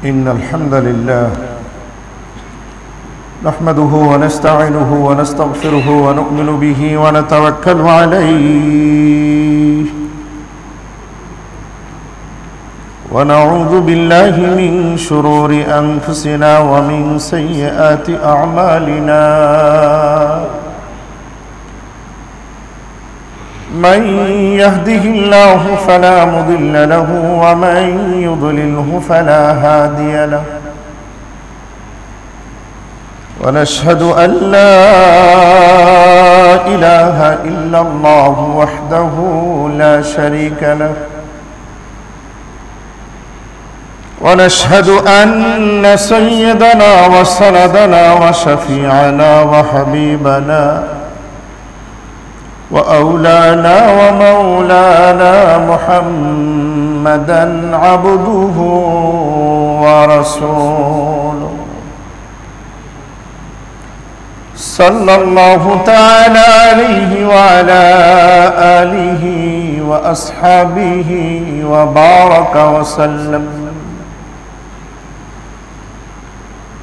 إن الحمد لله نحمده ونستعينه ونستغفره ونؤمن به ونتوكل عليه ونعوذ بالله من شرور أنفسنا ومن سيئات أعمالنا من يهده الله فلا مضل له ومن يضلله فلا هادي له ونشهد أن لا إله إلا الله وحده لا شريك له ونشهد أن سيدنا وسندنا وشفيعنا وحبيبنا وأولانا ومولانا محمدا عبده ورسوله صلى الله تعالى عليه وعلى آله وأصحابه وبارك وسلم.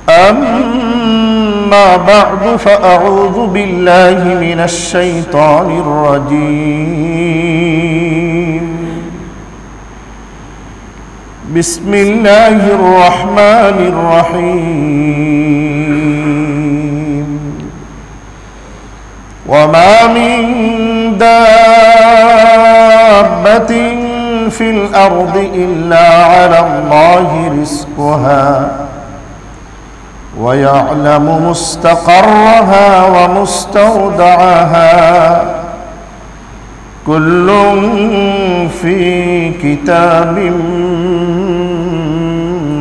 أما بعد فأعوذ بالله من الشيطان الرجيم. بسم الله الرحمن الرحيم. وما من دابة في الأرض إلا على الله رزقها ويعلم مستقرها ومستودعها كل في كتاب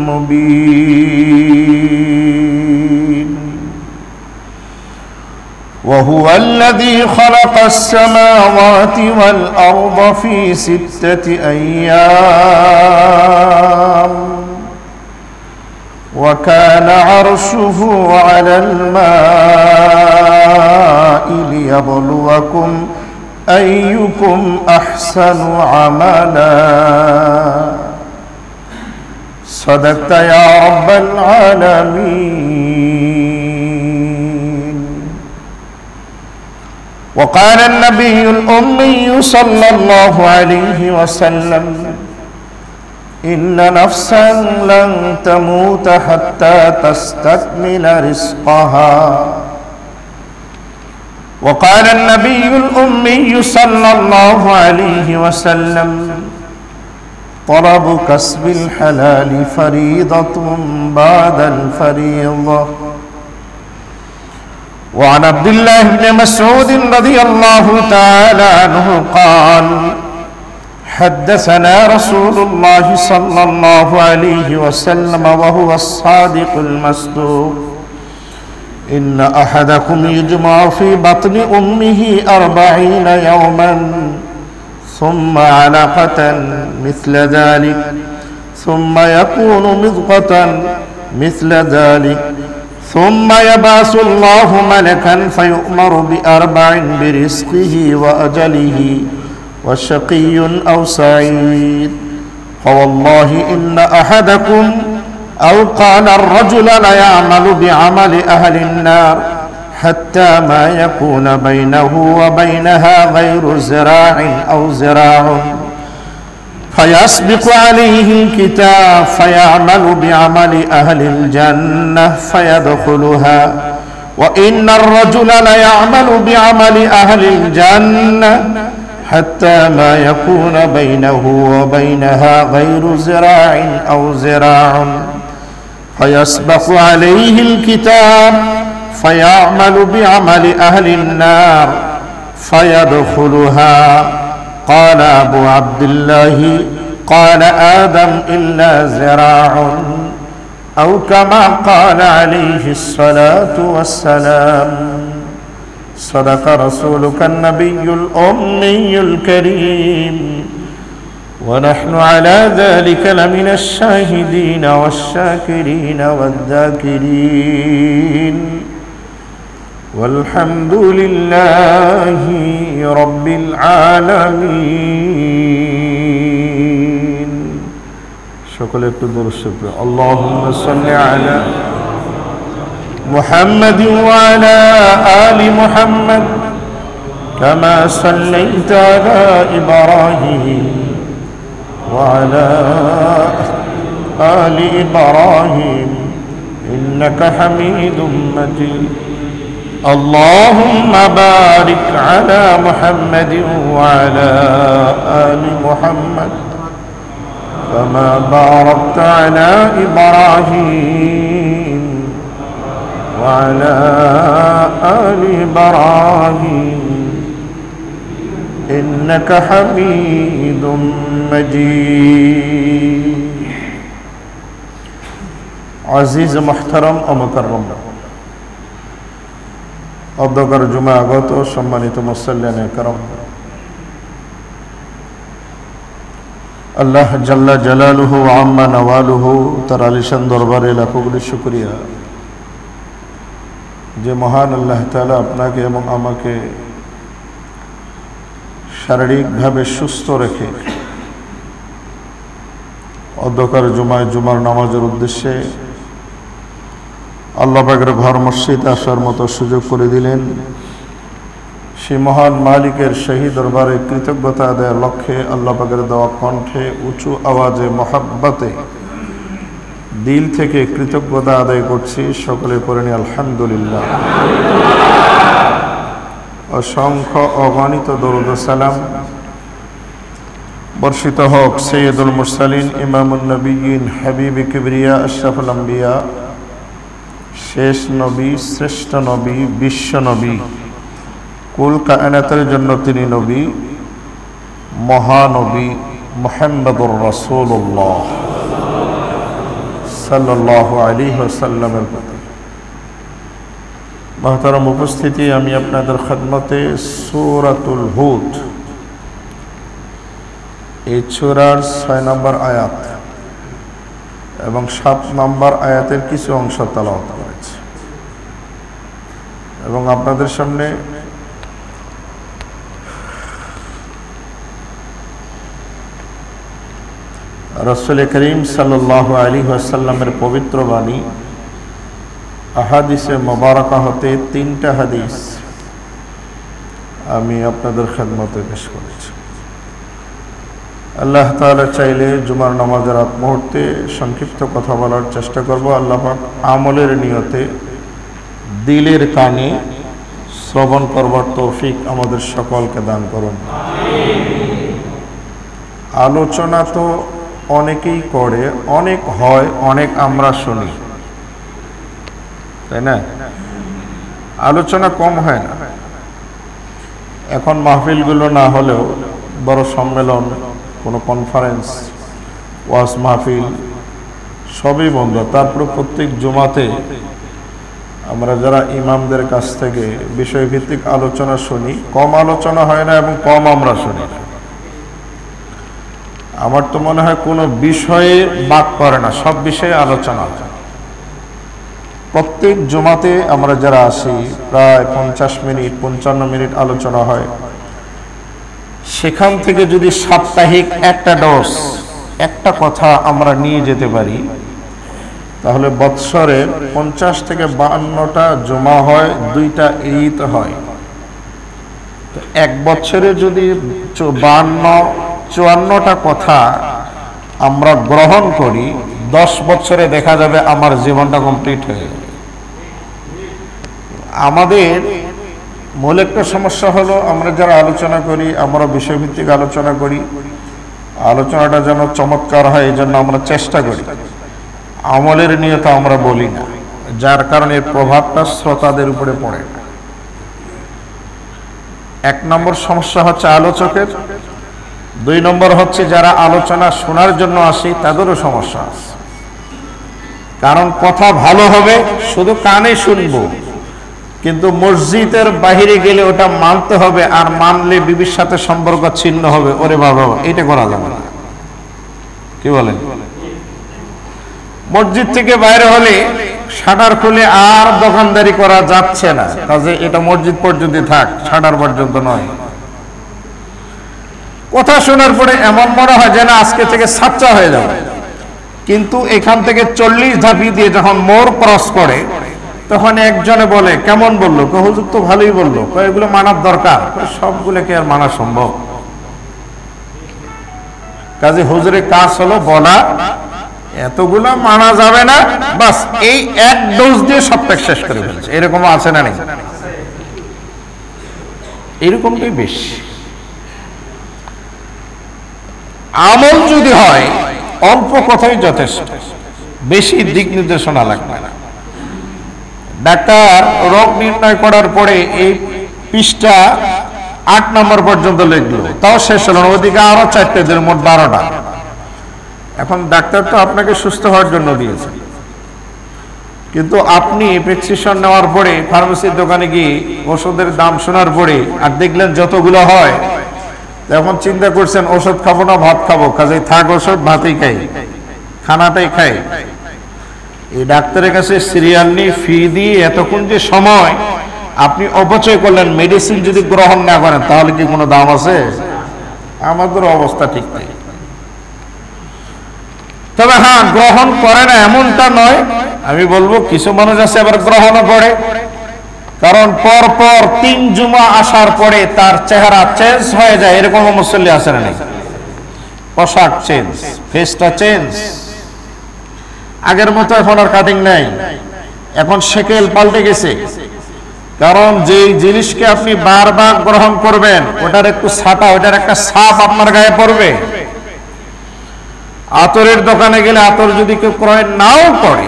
مبين. وهو الذي خلق السماوات والأرض في 6 أيام وكان عرشه على الماء ليبلوكم أيكم أحسن عملا. صدقت يا رب العالمين. وقال النبي الأمي صلى الله عليه وسلم: إن نفسا لن تموت حتى تستكمل رزقها. وقال النبي الأمي صلى الله عليه وسلم: طلب كسب الحلال فريضة بعد الفريضة. وعن عبد الله بن مسعود رضي الله تعالى عنه قال: حدثنا رسول الله صلى الله عليه وسلم وهو الصادق المصدوق: إن أحدكم يجمع في بطن أمه 40 يوما ثم علقة مثل ذلك ثم يكون مضغة مثل ذلك ثم يبعث الله ملكا فيؤمر ب4 برزقه وأجله وشقي أو سعيد. فوالله إن أحدكم أو قال الرجل ليعمل بعمل أهل النار حتى ما يكون بينه وبينها غير ذراع أو ذراع فيسبق عليه الكتاب فيعمل بعمل أهل الجنة فيدخلها. وإن الرجل ليعمل بعمل أهل الجنة حتى ما يكون بينه وبينها غير ذراع أو ذراع فيسبق عليه الكتاب فيعمل بعمل أهل النار فيدخلها. قال أبو عبد الله: قال آدم إلا ذراع، أو كما قال عليه الصلاة والسلام. صدق رسولك النبي الأمي الكريم، ونحن على ذلك لمن الشاهدين والشاكرين والذاكرين، والحمد لله رب العالمين. সকলে একটু দরুদ শরীফ পড়ি। আল্লাহুম্মা সাল্লি আলা মুহাম্মাদ ওয়া আলা আলি মুহাম্মাদ কামা সাল্লাইতা আলা ইব্রাহিম ওয়া আলা আলি ইব্রাহিম ইন্নাকা হামিদুম মাজিদ। اللهم بارك على محمد وعلى آل محمد كما باركت على إبراهيم وعلى آل إبراهيم إنك حميد مجيد। عزيز محترم ومكرم অধ্যকার জুমা আগত সম্মানিত মুসল্লিয়ানে کرام, আল্লাহ জাল্লা জালালুহু ওয়া আম্মা নওয়ালুহু তার আলিশান দরবারে লাখো কোটি শুকরিয়া যে মহান আল্লাহ তাআলা আপনাকে এবং আমাকে শারীরিকভাবে সুস্থ রেখে অধ্যকার জুমায় জুমার নামাজের উদ্দেশ্যে আল্লাহ পাকের ঘর মসজিদে আসার মতো সুযোগ করে দিলেন। সেই মহান মালিকের সেই দরবারে কৃতজ্ঞতা আদায়ের লক্ষ্যে আল্লাহ পাকের দেওয়া কণ্ঠে উঁচু আওয়াজে মহাব্বতে দিল থেকে কৃতজ্ঞতা আদায় করছি। সকলে পড়েনি আলহামদুলিল্লাহ। অসংখ্য অগণিত দরুদ ও সালাম বর্ষিত হোক সৈয়দুল মুরসালিন ইমামুন নবিয়্যিন হাবিবে কিবরিয়া আশরাফুল আম্বিয়া, শেষ নবী, শ্রেষ্ঠ নবী, বিশ্ব নবী, কুল কায়নাতের জন্য তিনি নবী, মহানবী মুহাম্মদুর রাসূলুল্লাহ সাল্লাল্লাহু আলাইহি ওয়াসাল্লামের প্রতি। মুহতারাম উপস্থিতি, আমি আপনাদের খেদমতে সূরাতুল হুদ এই সূরার 6 নম্বর আয়াত এবং 7 নম্বর আয়াতের কিছু অংশ তেলাওয়াত করেছি এবং আপনাদের সামনে রাসূল করিম সাল্লাল্লাহু আলাইহি ওয়াসাল্লামের পবিত্র বাণী আহাদিসে মুবারাকা হতে 3টা হাদিস আমি আপনাদের খেদমতে পেশ করেছি। আল্লাহ তাআলা চাইলে জুমার নামাজের আগ মুহূর্তে সংক্ষিপ্ত কথা বলার চেষ্টা করব। আল্লাহ পাক আমলের নিয়তে দিলের কানে শ্রবণ করবার তৌফিক আমাদের সকলকে দান করুন। আলোচনা তো অনেকেই করে, অনেক হয়, অনেক আমরা শুনি, তাই না? আলোচনা কম হয় না। এখন মাহফিলগুলো না হলেও বড় সম্মেলন, কোনো কনফারেন্স, ওয়াজ মাহফিল সবই বন্ধ। তারপরে প্রত্যেক জুমাতে আমরা যারা ইমামদের কাছ থেকে বিষয়ভিত্তিক আলোচনা শুনি, কম আলোচনা হয় না এবং কম আমরা শুনি না। আমার তো মনে হয় কোনো বিষয়ে বাদ পড়ে না, সব বিষয়ে আলোচনা হয়। প্রত্যেক জুমাতে আমরা যারা আসি প্রায় 50 মিনিট 55 মিনিট আলোচনা হয়। সেখান থেকে যদি সাপ্তাহিক একটা ডোজ, একটা কথা আমরা নিয়ে যেতে পারি, তাহলে বৎসরে 50 থেকে 52টা জুমা হয়, 2টা ঈদ হয়। তো এক বছরে যদি 52-54টা কথা আমরা গ্রহণ করি, 10 বছরে দেখা যাবে আমার জীবনটা কমপ্লিট হয়ে যাবে। আমাদের মূল একটা সমস্যা হলো, আমরা যারা আলোচনা করি, আমরা বিষয়ভিত্তিক আলোচনা করি, আলোচনাটা যেন চমৎকার হয় এই জন্য আমরা চেষ্টা করি, আমলের নিয়ত আমরা বলি না, যার কারণে এর প্রভাবটা শ্রোতাদের উপরে পড়ে না। 1 নম্বর সমস্যা হচ্ছে আলোচকের, 2 নম্বর হচ্ছে যারা আলোচনা শোনার জন্য আসে তাদেরও সমস্যা আছে। কারণ কথা ভালো হবে, শুধু কানে শুনবো, কিন্তু মসজিদের বাহিরে গেলে ওটা মানতে হবে, আর মানলে বিবির সাথে সম্পর্ক ছিন্ন হবে। ওরে বাবা, এটা করা যাবে না। কি বলেন? মসজিদ থেকে বাইরে হলে শাটার খুলে আর দোকানদারি করা যাচ্ছে না, কাজে এটা মসজিদ পর্যন্ত থাক, শাটার পর্যন্ত নয়। কথা শোনার পরে এমন মনে হয় যেন আজকে থেকে সাচ্চা হয়ে যাবে, কিন্তু এখান থেকে 40 ধাপি দিয়ে যখন মোড় ক্রস করে তখন একজনে বলে, কেমন বললো? হুজুর তো ভালোই বললো, এগুলো মানার দরকার। সবগুলোকে আর মানা সম্ভব? কাজে হুজুরের কাজ হলো বলা, এতগুলো মানা যাবে না, বাস এই এক ডোজ দিয়ে সব প্যাক শেষ করে ফেলছে। এরকম আছে না নেই? এরকমটাই বেশি। আমল যদি হয় অল্প কথাই যথেষ্ট, বেশি দিক নির্দেশনা লাগবে না। ডাক্তার রোগ নির্ণয় করার পরে এই পৃষ্ঠা 8 নম্বর পর্যন্ত লিখলো, তাও শেষ হলো না, ওদিকে আরো 4টে দিন, মোট 12টা। এখন ডাক্তার তো আপনাকে সুস্থ হওয়ার জন্য দিয়েছে, কিন্তু আপনি প্রেসক্রিপশন নেওয়ার পরে ফার্মেসির দোকানে গিয়ে ওষুধের দাম শোনার পরে আর দেখলেন যতগুলো হয়, এখন চিন্তা করছেন ওষুধ খাবো না ভাত খাবো, কাজে থাক ওষুধ, ভাতই খাই, খানাটাই খাই। এই ডাক্তারের কাছে সিরিয়াল নিয়ে ফি দিয়ে এতক্ষণ যে সময় আপনি অপচয় করলেন, মেডিসিন যদি গ্রহণ না করেন তাহলে কি কোনো দাম আছে? আমাদের অবস্থা ঠিক নেই। তবে হ্যাঁ, গ্রহণ করে না এমনটা নয়, আমি বলবো কিছু মানুষ আছে আবার গ্রহণও করে। কারণ পর পর 3 জুমা আসার পরে তার চেহারা চেঞ্জ হয়ে যায়, এরকম মুসল্লি আছে না নেই? পোশাক চেঞ্জ, ফেসটা চেঞ্জ, আগের মতো এখন আর কাটিং নাই, এখন শেকেল পাল্টে গেছে। কারণ যে জিনিসকে আপনি বারবার গ্রহণ করবেন ওটার একটু ছাটা, ওটার একটা ছাপ আপনার গায়ে পড়বে। আতরের দোকানে গেলে আতর যদি কেউ ক্রয় নাও করে,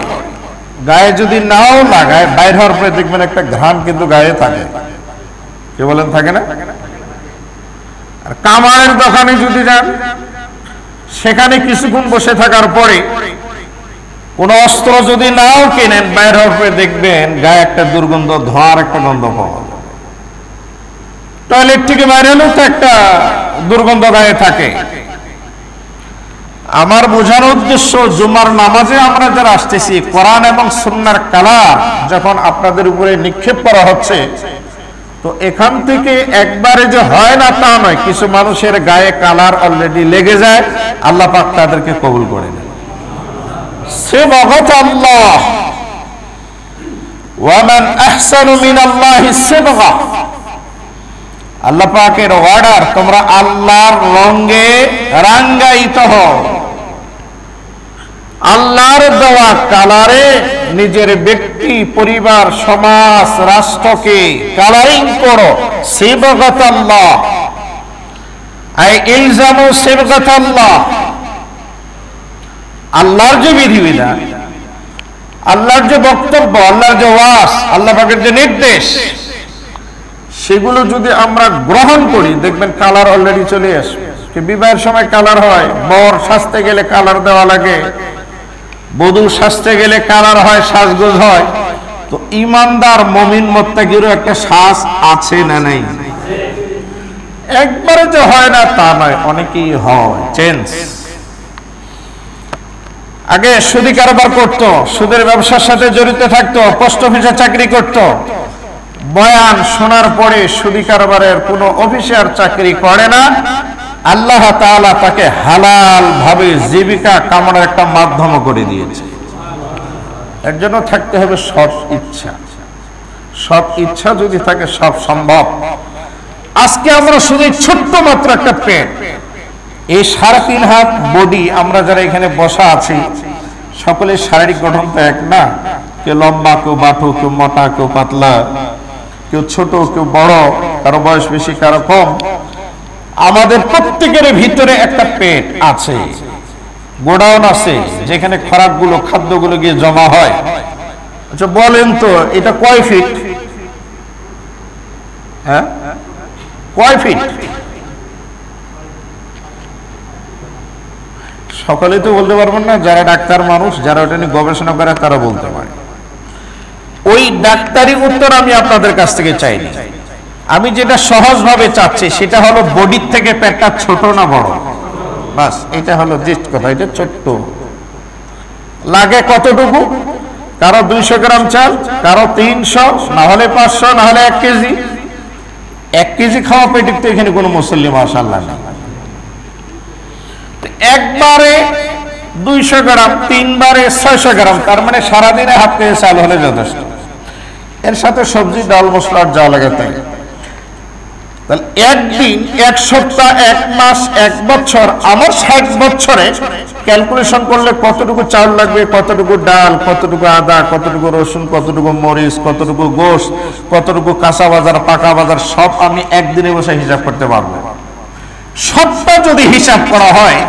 গায়ে যদি নাও লাগায়, বাইরে হওয়ার পরে দেখবেন একটা ঘ্রাণ কিন্তু গায়ে থাকে। কে বলেন থাকে না? আর কামারের দোকানে যদি যান, সেখানে কিছুক্ষণ বসে থাকার পরে কোন অস্ত্র যদি নাও কেনেন, বাইরে হওয়ার পরে দেখবেন গায়ে একটা দুর্গন্ধ, ধোঁয়ার একটা গন্ধ পাওয়া যায়। টয়লেট থেকে বাইরে হলেও তো একটা দুর্গন্ধ গায়ে থাকে। আমার বোঝানোর উদ্দেশ্য, জুমার নামাজে আমরা যারা আসতেছি, কোরআন এবং সুন্নাহর কালাম যখন আপনাদের উপরে নিক্ষেপ করা হচ্ছে, তো এখান থেকে একবারে যে হয় না তা নয়, কিছু মানুষের গায়ে কালার অলরেডি লেগে যায়, আল্লাহ পাক তাদেরকে কবুল করে নেন। সিবগাতাল্লাহ ওয়া মান আহসানু মিনাল্লাহি সিবগা, আল্লাহ পাকের অর্ডার, তোমরা আল্লাহর রঙে রাঙ্গায়িত হও, আল্লাহর দেওয়া কালারে নিজের ব্যক্তি, পরিবার, সমাজ, রাষ্ট্রকে কালারিং করো। সিবগাতাল্লাহ আই ইলজামু সিবগাতাল্লাহ, আল্লাহর যে বিধিবিধান, আল্লাহর যে বক্তব্য, আল্লাহর যে ওয়াজ, আল্লাহ পাকের যে নির্দেশ, সেগুলো যদি আমরা গ্রহণ করি, দেখবেন কালার অলরেডি চলে আসবে। বিবাহের সময় কালার হয়, বর সাজতে গেলে কালার দেওয়া লাগে, বধূ সাজতে গেলে কালার হয়, সাজগোজ হয়। তো ইমানদার মুমিন মুত্তাকিরও একটা সাজ আছে না নাই? একবারে যে হয় না তা নয়, অনেকেই হয়, চেঞ্জ। আগে সুদি কারবার করতো, সুদের ব্যবসার সাথে জড়িত থাকতো, পোস্ট অফিসে চাকরি করত, বয়ান শোনার পরে সুদি কারবারের কোনো অফিসার চাকরি করে না, আল্লাহ তাআলা তাকে হালাল ভাবে জীবিকা কামানোর একটা মাধ্যম করে দিয়েছে। এর জন্য থাকতে হবে সৎ ইচ্ছা। সৎ ইচ্ছা যদি থাকে সব সম্ভব। আজকে আমরা শুধু ছোট্ট মাত্র একটা পেট, এই 3.5 হাত বডি, আমরা যারা এখানে বসা আছি সকলের শারীরিক গঠন তো এক না, কেউ লম্বা, কেউ বাঁটু, কেউ মোটা, কেউ পাতলা, কেউ ছোট, কেউ বড়, কারো বয়স বেশি, কারো কম। আমাদের প্রত্যেকের ভিতরে একটা পেট আছে, গোডাউন আছে, যেখানে খোরাকগুলো, খাদ্যগুলো গিয়ে জমা হয়। আচ্ছা বলেন তো, এটা কয় ফিট? হ্যাঁ, কয় ফিট? সকলে তো বলতে পারবেন না, যারা ডাক্তার মানুষ, যারা ওটা নিয়ে গবেষণা করে তারা বলতে পারে। ওই ডাক্তারি উত্তর আমি আপনাদের কাছ থেকে চাইনি। আমি যেটা সহজভাবে চাচ্ছি সেটা হলো, বডির থেকে পেটটা ছোট না বড়? বাস, এটা হলো জিস্ট কথা। এটা ছোট্ট লাগে কতটুকু? কারো 200 গ্রাম চাল, কারো 300, না হলে 500, না হলে 1 কেজি। 1 কেজি খাওয়া পেটের তো এখানে কোনো মুসল্লি মাশাআল্লাহ নেই। একবারে 200 গ্রাম, 3 বারে 600 গ্রাম, তার মানে সারাদিনে হাফ কেজি চাল হলে যথেষ্ট। এর সাথে সবজি, ডাল, মশলার যা লাগে তাই। তাহলে একদিন, এক সপ্তাহ, এক মাস, এক বছর, আমার 60 বছরে ক্যালকুলেশন করলে কতটুকু চাল লাগবে, কতটুকু ডাল, কতটুকু আদা, কতটুকু রসুন, কতটুকু মরিচ, কতটুকু গোশত, কতটুকু কাঁচা বাজার, পাকা বাজার, সব আমি একদিনে বসে হিসাব করতে পারবো। সবটা যদি হিসাব করা হয়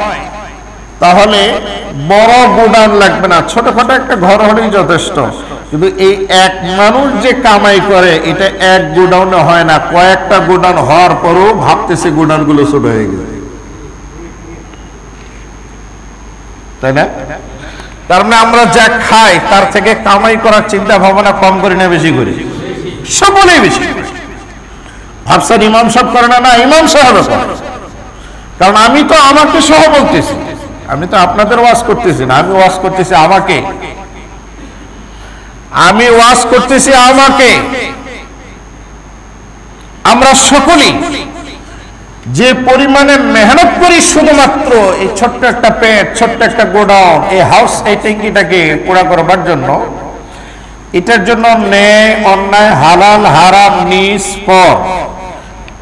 তাহলে বড় গোডাউন লাগবে না, ছোটখাটো একটা ঘর হলেই যথেষ্ট। কিন্তু এই এক মানুষ যে কামাই করে, এটা এক গোডাউনে হয় না, কয়েকটা গোডাউন হওয়ার পরও ভাবতেছে গোডাউন গুলো ছোট হয়ে গেছে, তাই না? তার মানে আমরা যা খাই তার থেকে কামাই করার চিন্তা ভাবনা কম করি না বেশি করি? সকলেই বেশি। ভাবছেন ইমাম সাহেব করে না? না, ইমাম সাহেব করে। কারণ আমি তো আমাকে সহ বলতেছি, আমি তো আপনাদের ওয়াজ করতেছি না, আমি ওয়াজ করতেছি আমাকে, আমি ওয়াজ করতেছি আমাকে। আমরা সকলেই যে পরিমাণে মেহনত করি শুধুমাত্র এই ছোট্ট একটা পেট, ছোট্ট একটা গোডাউন, এই হাউস, এই ট্যাঙ্কিটাকে পুরা করবার জন্য, এটার জন্য ন্যায় অন্যায়, হালাল হারাম, নিজ পর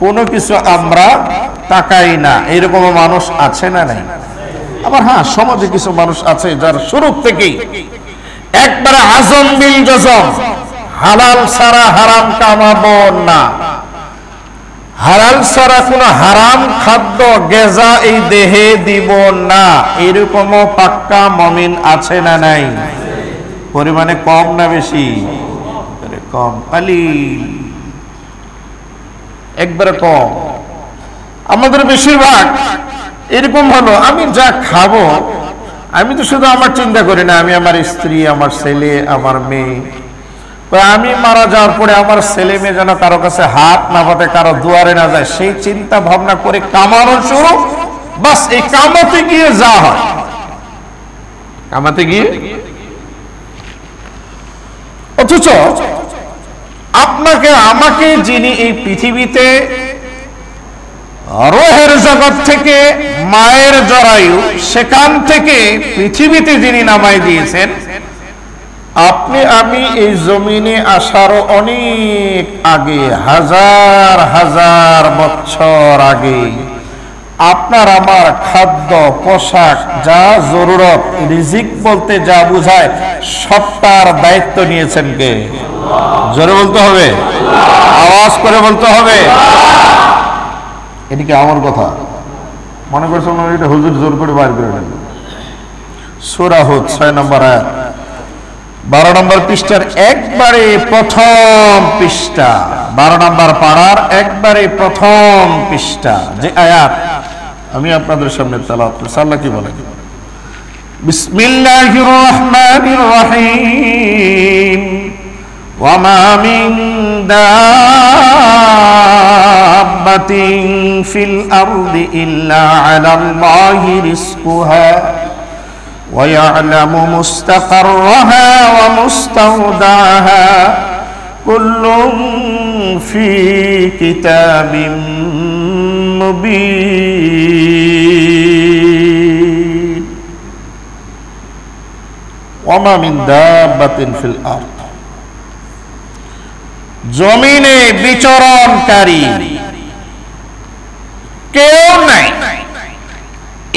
কোনো কিছু আমরা তাকাই না। এরকম মানুষ আছে না নাই? আবার হ্যাঁ, সমাজে কিছু মানুষ আছে যার শুরু থেকেই একবারে আজম বিল জজম, হালাল ছাড়া হারাম কামাবো না, হালাল ছাড়া কোনো হারাম খাদ্য গেজা এই দেহে দিব না, এরকমও পাক্কা মুমিন আছে না নাই? পরিমাণে কম না বেশি? কম, কালিল, একবারে কম। আমাদের বেশিরভাগ এরকম হলো, আমি যা খাবো আমি তো শুধু আমার চিন্তা করি না, আমি আমার স্ত্রী, আমার ছেলে, আমার মেয়ে, আমি মারা যাওয়ার পরে আমার ছেলে মেয়ে যেন কারো কাছে হাত না পাতে, কারো দুয়ারে না যায়, সেই চিন্তা ভাবনা করে কামানো শুরু। বাস এই কামাতে গিয়ে যা হয়, কামাতে গিয়ে। অথচ আপনাকে আমাকে যিনি এই পৃথিবীতে রোহের জগৎ থেকে, মায়ের জরায়ু, সেখান থেকে পৃথিবীতে যিনি নামাই দিয়েছেন, আপনি আমি এই জমিনে আসার অনেক আগে, হাজার হাজার বছর আগে, আপনার আমার খাদ্য, পোশাক, যা জরুরত, রিজিক বলতে যা বুঝায়, সবটার দায়িত্ব নিয়েছেন কে? জোরে বলতে হবে, আওয়াজ করে বলতে হবে। এদিকে আমার কথা মনে করছেন এটা হুজুর জোর করে বাইর করে নেন। সূরা হুদ 6 নম্বর আয়াত, 12 নম্বর পৃষ্ঠার একবারে প্রথম পৃষ্ঠা, 12 নম্বর পাড়ার একবারে প্রথম পৃষ্ঠা যে আয়াত আমি আপনাদের সামনে তেলাওয়াত করছি। আল্লাহ কি বলে? বিসমিল্লাহির রহমানির রহিম, ওয়ামা মিন দাব্বাতিন ফিল আরদি ইল্লা আলাল্লাহি রিজকুহা ওয়া ইয়ালামু মুস্তাকাররাহা ওয়া মুস্তাওদাহা কুল্লুন ফি কিতাবিম মুবিন। ওয়ামা মিন দাব্বাতিন ফিল আরদ, জমিনে বিচরণকারী কেউ নাই,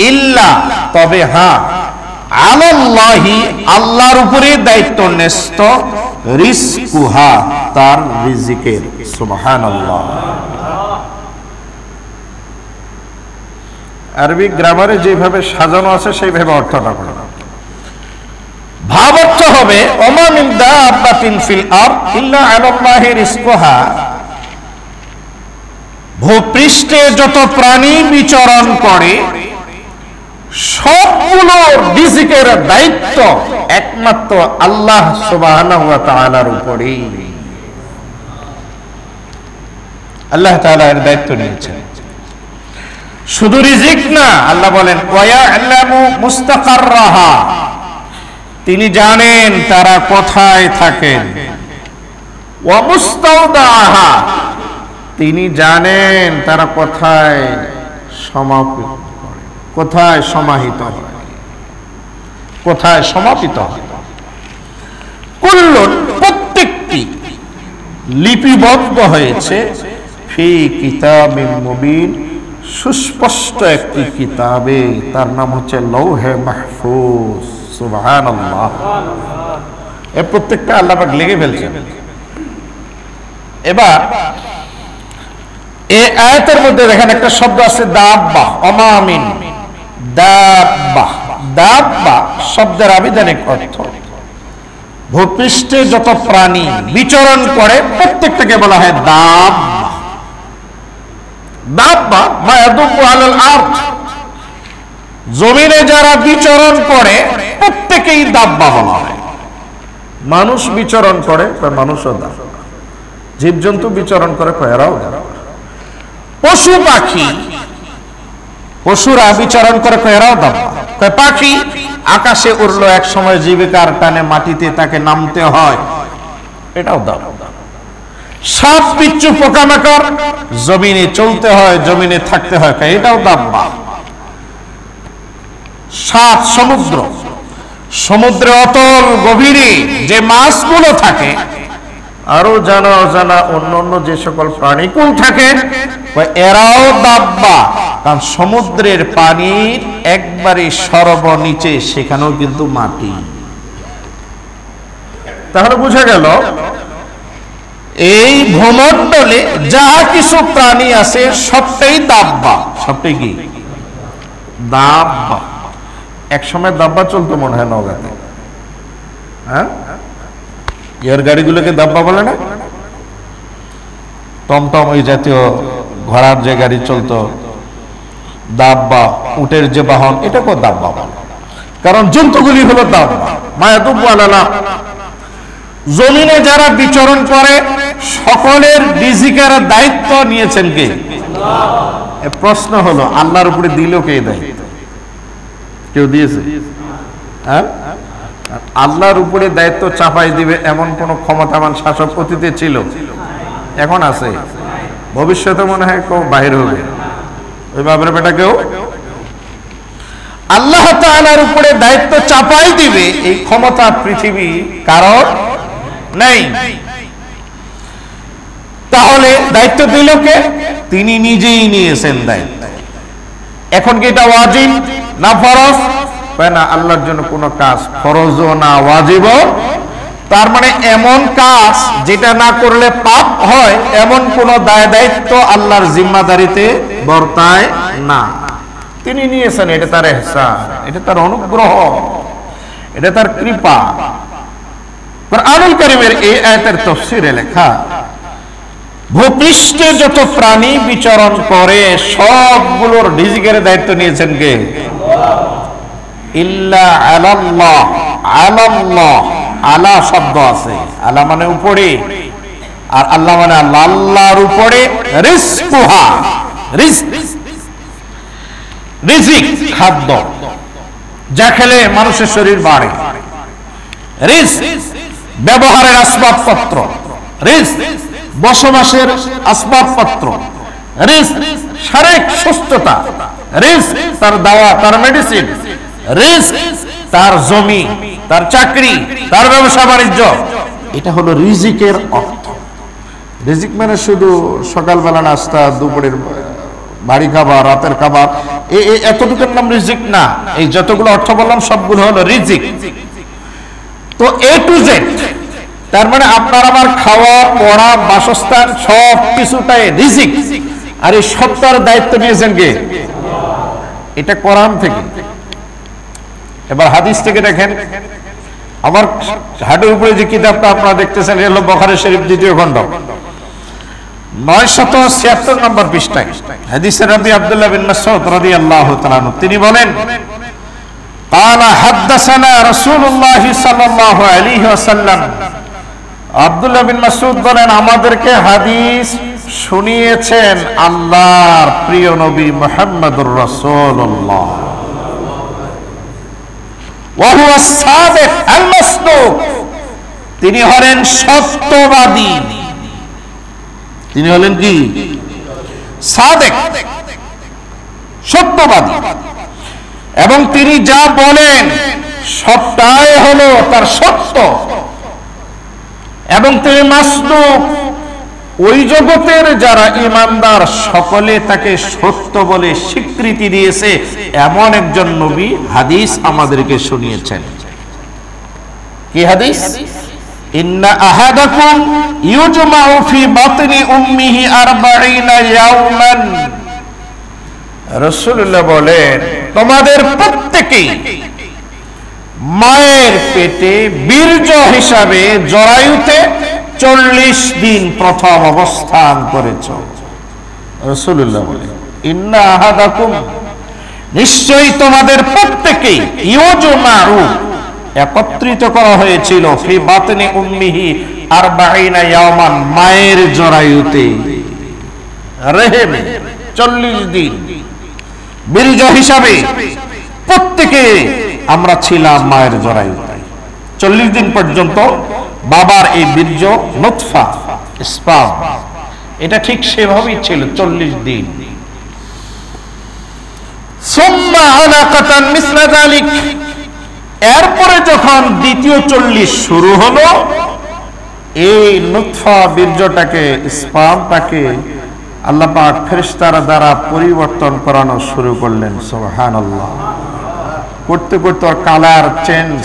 ইল্লা তবে হ্যাঁ, আলাল্লাহি আল্লাহর উপরে দায়িত্ব ন্যস্ত, রিজকুহা তার রিজিকের। সুবহানাল্লাহ। আরবি গ্রামারে যেভাবে সাজানো আছে সেইভাবে অর্থটা করা। ভাব অর্থ হবে ওমা মিন দাব্বাতিন ফিল আরদ ইল্লা আলাল্লাহি রিজকুহা, ভূপৃষ্ঠে যত প্রাণী বিচরণ করে সবগুলো রিজিকের দায়িত্ব একমাত্র আল্লাহ সুবহানাহু ওয়া তাআলার উপরেই। আল্লাহ তাআলা এর দায়িত্ব নিয়েছেন। শুধু রিজিক না, আল্লাহ বলেন ওয়া ইয়ালামু মুস্তাকাররাহা, তিনি জানেন তারা কোথায় থাকেন, ওয়া মুস্তাওদাহা, তিনি জানেন তারা কোথায় সমাহিত হয়। কোথায় সমাপিত হয়? কুল্লুন, প্রত্যেকটি লিপিবদ্ধ হয়েছে ফি কিতাবিন মুবিন, সুস্পষ্ট একটি কিতাবে, তার নাম হচ্ছে লৌহে মাহফুজ। সুবহানাল্লাহ। এর প্রত্যেকটা আল্লাহ পাক লিখে ফেলছেন। এবার এই আয়াতের মধ্যে দেখেন একটা শব্দ আছে দাব্বা, অমামিন দাব্বা। দাব্বা শব্দের আবিধানিক অর্থ ভূপৃষ্ঠে যত প্রাণী বিচরণ করে প্রত্যেকটাকে বলা হয় দাব্বা। দাব্বা মা ইয়াদুব্বু আলাল আরদ, জমিনে যারা বিচরণ করে প্রত্যেকেই দাব্বা বলা হয়। মানুষ বিচরণ করে, মানুষও দাব্বা। জীবজন্তু বিচরণ করে, এরাও দাব্বা। পশু পাখি, পশুরা বিচরণ করে, এরাও দাব্বা। পাখি আকাশে উড়লো, এক সময় জীবিকার টানে মাটিতে তাকে নামতে হয়, এটাও দাব্বা। সাপ বিচ্ছু পোকামাকড় জমিনে চলতে হয়, জমিনে থাকতে হয়, এটাও দাব্বা। সাত সমুদ্র, সমুদ্রে অতল গভীরে যে মাছগুলো থাকে, আরো জানা অজানা অন্য অন্য যে সকল প্রাণীকুল থাকে, এরাও দাব্বা। কারণ সমুদ্রের পানির একবারে সর্বনিচে সেখানেও কিন্তু মাটি। তাহলে বোঝা গেল এই ভূমণ্ডলে যা কিছু প্রাণী আছে সবটাই দাব্বা। সবটাই কি দাব্বা। এক সময় দাব্বা চলতো মনে হয় নওগাঁতে, হ্যাঁ, এর গাড়িগুলোকে দাব্বা বলে না? টমটম ওই জাতীয় ঘোড়ার যে গাড়ি চলতো, দাব্বা, উটের যে বাহন, এটাকেও দাব্বা বলে। কারণ জন্তুগুলি হলো দাব্বা। মায়াদুব্বু আলালা, জমিনে যারা বিচরণ করে সকলের রিজিকের দায়িত্ব নিয়েছেন কে? প্রশ্ন হলো আল্লাহর উপরে দিল কে দায়িত্ব? কেউ দিয়েছে? হ্যাঁ, আল্লাহর উপরে দায়িত্ব চাপাই দিবে এমন কোন ক্ষমতাবান শাসক অতীতে ছিল? এখন আছে, ভবিষ্যতে মনে হয় কেউ বাহির হবে। ওই বাবার বেটা কেউ আল্লাহ তাআলার উপরে দায়িত্ব চাপাই দিবে এই ক্ষমতা পৃথিবী কারণ নেই। তাহলে দায়িত্ব দিল কে? তিনি নিজেই নিয়েছেন দায়িত্ব। এখন কি এটা ওয়াজিব না ফরজ? না, আল্লাহর জন্য কোনো কাজ ফরজও না ওয়াজিবও। তার মানে এমন কাজ যেটা না করলে পাপ হয়, এমন কোন দায় দায়িত্ব আল্লাহর জিম্মাদারিতে বর্তায় না। তিনি নিয়েছেন, এটা তার ইহসান, এটা তার অনুগ্রহ, এটা তার কৃপা। কুরআনুল কারীমের এই আয়াতের তাফসীরে লেখা, ভূপৃষ্ঠে যত প্রাণী বিচরণ করে সবগুলোর রিজিকের দায়িত্ব নিয়েছেন কে? ইল্লা আলাল্লাহ। আলাল্লাহ, আলা শব্দ আছে, আলা মানে উপরে, আর আল্লাহ মানে আল্লাহ। আল্লাহর উপরে রিজকুহা, রিজিক খাদ্য, যা খেলে মানুষের শরীর বাড়ে। রিজক ব্যবহারের আসবাবপত্র, রিজক বসবাসের আসবাবপত্র, রিজক শারীরিক সুস্থতা, রিজক তার দাওয়া, তার মেডিসিন, রিজক তার জমি, তার চাকরি, তার ব্যবসা বাণিজ্য। এটা হলো রিজিকের অর্থ। রিজিক মানে শুধু সকালবেলা নাস্তা, দুপুরের বাড়ি খাবার, রাতের খাবার, এতটুকুর নাম রিজিক না। এই যতগুলো অর্থ বললাম সবগুলো হলো রিজিক। তো এ টু জেড, তার মানে আপনার আমার খাওয়া, পড়া, বাসস্থান সব কিছুটাই রিজিক। আর এই সবটার দায়িত্ব নিয়েছেন কে? এটা কোরআন থেকে। এবার হাদিস থেকে দেখেন। আমার হাটের উপরে যে কিতাবটা আপনারা দেখতেছেন, এটা হলো বুখারী শরীফ 2য় খণ্ড 976 নম্বর পৃষ্ঠায় হাদিসের রাবি আব্দুল্লাহ বিন মাসউদ রাদিয়াল্লাহু তাআলা আনহু, তিনি বলেন, ক্বালা হাদাসানা রাসূলুল্লাহ সাল্লাল্লাহু আলাইহি ওয়াসাল্লাম। আব্দুল্লাহ বিন মাসউদ বলেন, আমাদেরকে হাদিস শুনিয়েছেন আল্লাহর প্রিয় নবী মুহাম্মদুর রাসূলুল্লাহ। ওয়া হুয়া সাদিক আল মাসদুক, তিনি হলেন সত্যবাদী। তিনি হলেন কি? সাদিক, সত্যবাদী। এবং তিনি যা বলেন সবটাই হলো তার সত্য এবং তিনি মাসদুক। ওই জগতের যারা ঈমানদার সকলে তাকে সত্য বলে স্বীকৃতি দিয়েছে, এমন একজন নবী হাদিস আমাদেরকে শুনিয়েছেন। কি হাদিস? ইন্না আহাদাকুম ইউজমাউ ফি বাতনি উম্মিহি 40 ইয়াওমান। রাসূলুল্লাহ বলেন, তোমাদের প্রত্যেকেই মায়ের পেটে বীর্য হিসাবে জরায়ুতে 40 দিন প্রথম অবস্থান করেছ। রাসূলুল্লাহ বলেন, ইন্না আহাদাকুম, নিশ্চয়ই তোমাদের প্রত্যেকেই, ইউজমাউ, একত্রিত করা হয়েছিল, ফি বাতনি উম্মিহি 40 ইয়াওমান, মায়ের জরায়ুতে, রেহেমে 40 দিন বীর্য হিসাবে প্রত্যেকে আমরা ছিলাম মায়ের জরায়ুতে। 40 দিন পর্যন্ত বাবার এই বীর্য, নুতফা, স্পার্ম, এটা ঠিক সেভাবেই ছিল 40 দিন। সুম্মা আলাকাতান মিসলা যালিক, এরপরে যখন দ্বিতীয় 40 শুরু হলো, এই নুতফা বীর্যটাকে, স্পার্মটাকে আল্লাহ পাক ফেরেশতারা দ্বারা পরিবর্তন করানো শুরু করলেন। সুবহানাল্লাহ। করতে করতে ওর কালার চেঞ্জ,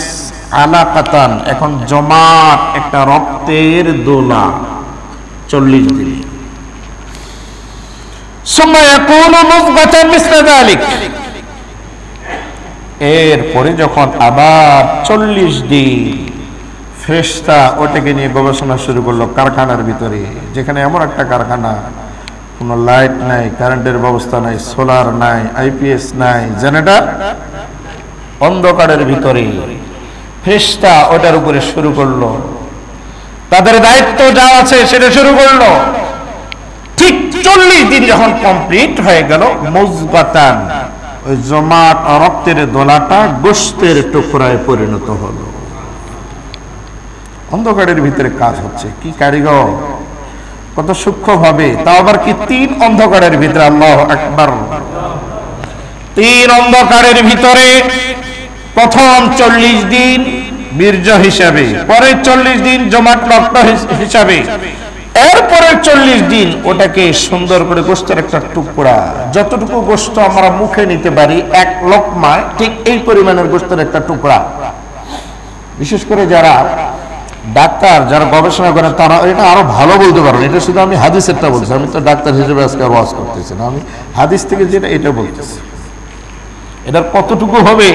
আলাকাতান, এখন জমাট একটা রক্তের দোলা 40 দিন। সুম্মা ইয়াকুনু মুযগাতান মিসলা যালিক, এরপরে যখন আবার 40 দিন ফেরেশতা ওটাকে নিয়ে গবেষণা শুরু করলো কারখানার ভিতরে, যেখানে এমন একটা কারখানা, কোনো লাইট নাই, কারেন্টের ব্যবস্থা নাই, সোলার নাই, আইপিএস নাই, জেনারেটর, অন্ধকারের ভিতরে ফেরেশতা ওটার উপরে শুরু করলো তাদের দায়িত্ব যা আছে সেটা শুরু করলো। ঠিক 40 দিন যখন কমপ্লিট হয়ে গেল, মুযগাতান, ওই জমাট রক্তের দোলাটা গোশতের টুকরায় পরিণত হলো। অন্ধকারের ভিতরে কাজ হচ্ছে, কি কারিগর, কত সূক্ষ্ম ভাবে, তাও আবার কি 3 অন্ধকারের ভিতরে। আল্লাহু আকবার। 3 অন্ধকারের ভিতরে প্রথম 40 দিন বীর্য হিসাবে, পরের 40 দিন জমাট রক্ত হিসাবে, এরপরে 40 দিন ওটাকে সুন্দর করে গোশতের একটা টুকরা, যতটুকু গোশত আমরা মুখে নিতে পারি এক লোকমায়, ঠিক এই পরিমাণের গোশতের একটা টুকরা। বিশেষ করে যারা ডাক্তার, যারা গবেষণা করেন, তারা এটা আরো ভালো বলতে পারেন। এটা শুধু আমি হাদিসেরটা বলছি, আমি তো ডাক্তার হিসেবে আজকে আর ওয়াজ করতেছি না, আমি হাদিস থেকে যেটা এটা বলতেছি। এটার কতটুকু হবে,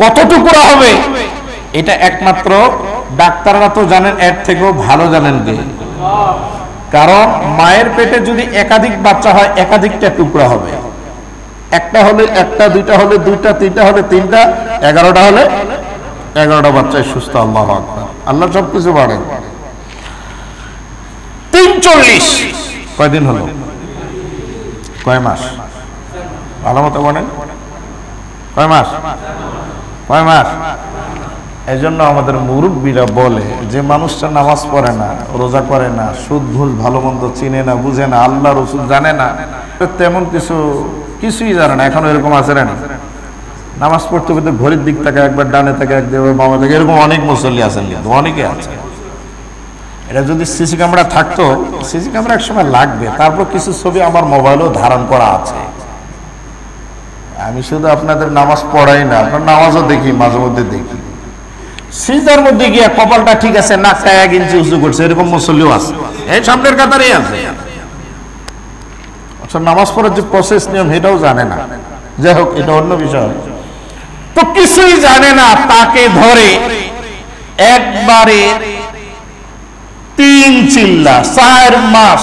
কত টুকরা হবে, এটা একমাত্র ডাক্তাররা তো জানেন, এর থেকেও ভালো জানেন কে? কারণ মায়ের পেটে যদি একাধিক বাচ্চা হয়, একাধিকটা টুকরা হবে। একটা হলে একটা, দুইটা হলে দুইটা, তিনটা হলে তিনটা, 11টা হলে 11টা বাচ্চায় সুস্থ। আল্লাহু আকবার। আল্লাহ সবকিছু বাড়ে। 340 কয়দিন হলো? কয় মাস? ভালো মতো বলেন, কয় মাস? কয় মাস? এই জন্য আমাদের মুরব্বীরা বলে যে মানুষটা নামাজ পড়ে না, রোজা করে না, সুদ ঘুষ ভালো মন্দ চিনে না, বুঝে না, আল্লাহ রসুল জানে না, তেমন কিছুই জানে না। এখন এরকম আছে না? নামাজ পড়তে পড়তে ঘড়ির দিক থেকে একবার ডানে থেকে, একবার বামে থেকে, এরকম অনেক মুসল্লি আছেন, কিন্তু অনেকে আছে। এটা যদি সিসি ক্যামেরা থাকতো, সিসি ক্যামেরা এক সময় লাগবে, তারপর কিছু ছবি আমার মোবাইলেও ধারণ করা আছে। আমি শুধু আপনাদের নামাজ পড়াই না, আপনার নামাজও দেখি, মাঝে মধ্যে দেখি। সিজদার মধ্যে গিয়ে কপালটা ঠিক আছে, নাকটা 1 ইঞ্চি উঁচু করছে, এরকম মুসল্লিও আছে, এই সামনের কাতারেই আছে। আচ্ছা, নামাজ পড়ার যে প্রসেস নিয়ম সেটাও জানে না। যাই হোক, এটা অন্য বিষয়। তো কিছুই জানে না, তাকে ধরে একবারে 3 চিল্লা 4 মাস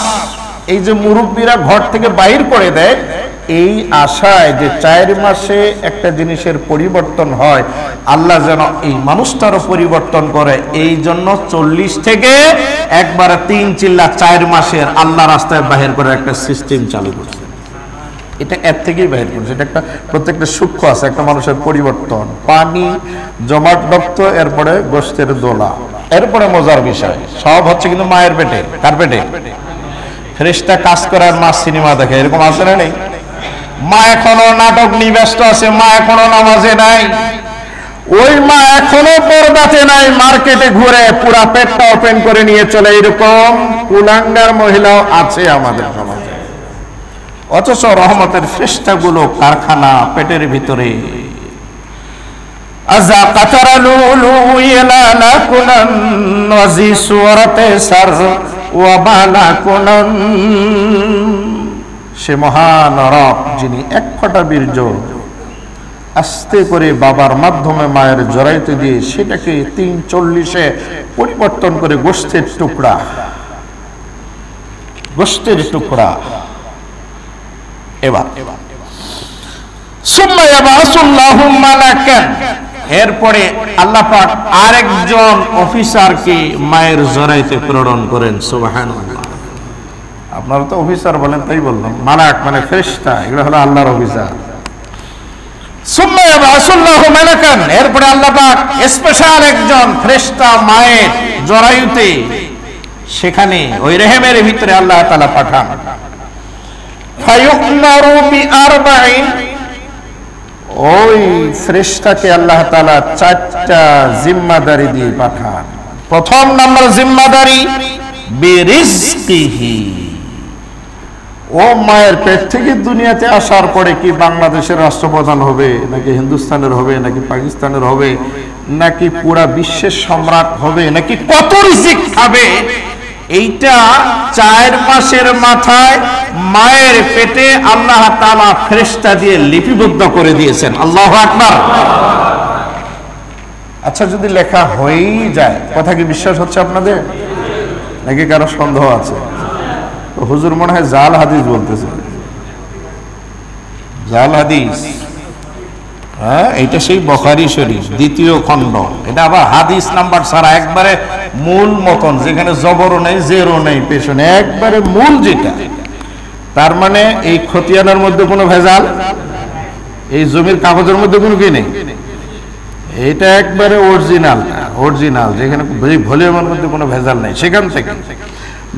এই যে মুরব্বীরা ঘর থেকে বাইর করে দেয়, এই আশায় যে 4 মাসে একটা জিনিসের পরিবর্তন হয়, আল্লাহ যেন এই মানুষটারও পরিবর্তন করে, এই জন্য 40 থেকে একবারে 3 চিল্লা 4 মাসের আল্লাহ রাস্তায় বাহির করে একটা সিস্টেম চালু করছে। এটা এর থেকেই বাহির করছে। এটা একটা প্রত্যেকটা সূক্ষ্ম আছে, একটা মানুষের পরিবর্তন, পানি, জমাট রক্ত, এরপরে গোশতের দোলা, এরপরে মজার বিষয় সব হচ্ছে কিন্তু মায়ের পেটে। কার পেটে? ফেরেশতা কাজ করার মা সিনেমা দেখে, এরকম আছে না? নেই? মা এখনো নাটক নিয়ে ব্যস্ত আছে, মা এখনো নামাজে নাই। ওই মা এখনো পর্দাতে নাই, মার্কেটে ঘুরে পুরা পেটটা ওপেন করে নিয়ে চলে, এরকম কুলাঙ্গার মহিলাও আছে আমাদের সমাজে। অথচ রহমতের ফেরেশতাগুলো কারখানা পেটের ভিতরে। আযা কাতারালুলু ইয়ালানা কুনান ওয়াজি সুরাতে সার ওয়া বালা কুনান। সে মহান রব যিনি এক ফোঁটা বীর্য আস্তে করে বাবার মাধ্যমে মায়ের জরাইতে দিয়ে সেটাকে 340-এ পরিবর্তন করে গোশতের টুকরা, গোশতের টুকরা। এবার সুম্মা ইয়াবাসুল্লাহু মালাকান, এরপরে আল্লাহ পাক আরেকজন অফিসারকে মায়ের জরাইতে প্রেরণ করেন। সুবহানাল্লাহ। আপনারা তো অফিসার বলেন তাই বললাম, মালাক মানে ফেরেশতা, এগুলো হলো আল্লাহর অফিসার। সুম্মা ইয়াবাসুল্লাহু মালাকান, এরপরে আল্লাহ পাক স্পেশাল একজন ফেরেশতা মায়ের জরায়ুতে, সেখানে ওই রেহেমের ভিতরে আল্লাহ তাআলা পাঠান। ফায়ুমারু বিআরবাইন, ওই ফেরেশতাকে আল্লাহ তাআলা 4টা জিম্মাদারি দিয়ে পাঠান। প্রথম নাম্বার জিম্মাদারি বিরিজকিহি, ও মায়ের পেট থেকে দুনিয়াতে আসার পরে কি বাংলাদেশের রাষ্ট্রপ্রধান হবে, নাকি হিন্দুস্তানের হবে, নাকি পাকিস্তানের হবে, নাকি পুরা বিশ্বের সম্রাট হবে, নাকি কত রিজিক খাবে, এইটা 4 মাসের মাথায় মায়ের পেটে আল্লাহ তাআলা ফেরেশতা দিয়ে লিপিবদ্ধ করে দিয়েছেন। আল্লাহু আকবার। আচ্ছা, যদি লেখা হয়েই যায়, কথা কি বিশ্বাস হচ্ছে আপনাদের, নাকি কারো সন্দেহ আছে? হুজুর মনে হয় জাল হাদিস বলতেছে। জাল হাদিস, হ্যাঁ, এটা সেই বুখারী শরীফ 2য় খণ্ড। এটা আবার হাদিস নাম্বার ছাড়া, একবারে মূল মতন, যেখানে জবরও নেই জেরও নেই পেছনে, একবারে মূল যেটা। তার মানে এই খতিয়ানার মধ্যে কোনো ভেজাল, এই জমির কাগজের মধ্যে কোনো কি নেই, এটা একবারে অরিজিনাল, অরিজিনাল, যেখানে ভলিউমের মধ্যে কোনো ভেজাল নেই। সেখান থেকে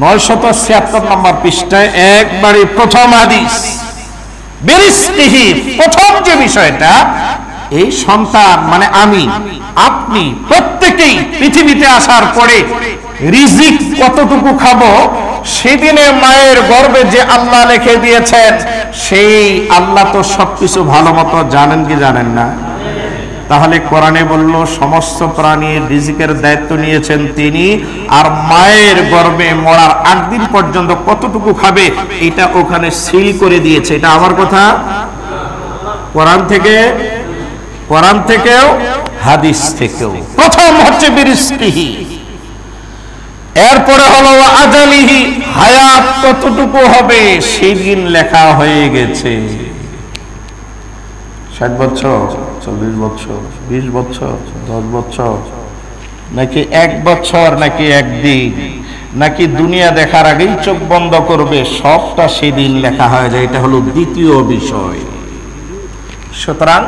976 নম্বর পৃষ্ঠায় একবারে প্রথম হাদিস, বিরিজকিহি, প্রথম যে বিষয়টা, এই সন্তান মানে আমি আপনি প্রত্যেকেই পৃথিবীতে আসার পরে রিজিক কতটুকু খাবো, সেদিনে মায়ের গর্ভে যে আল্লাহ লিখে দিয়েছেন, সেই আল্লাহ তো সবকিছু ভালো মতো জানেন কি জানেন না? তাহলে কোরআনে বলল সমস্ত প্রাণীর রিজিকের দায়িত্ব নিয়েছেন তিনি, আর মায়ের গর্ভে মরার 8 দিন পর্যন্ত কতটুকু খাবে এটা ওখানে সিল করে দিয়েছে। এটা আমার কথা, কোরআন থেকেও হাদিস থেকেও। প্রথম হচ্ছে বিরিজকিহি, এরপরে হলো আজালিহি, হায়াত কতটুকু হবে সেদিন লেখা হয়ে গেছে। 60 বছর, 40 বছর, 20 বছর, 10 বছর, নাকি 1 বছর, নাকি 1 দিন, নাকি দুনিয়া দেখার আগেই চোখ বন্ধ করবে, সবটা সেদিন লেখা হয়ে যায়। এটা হলো দ্বিতীয় বিষয়। সুতরাং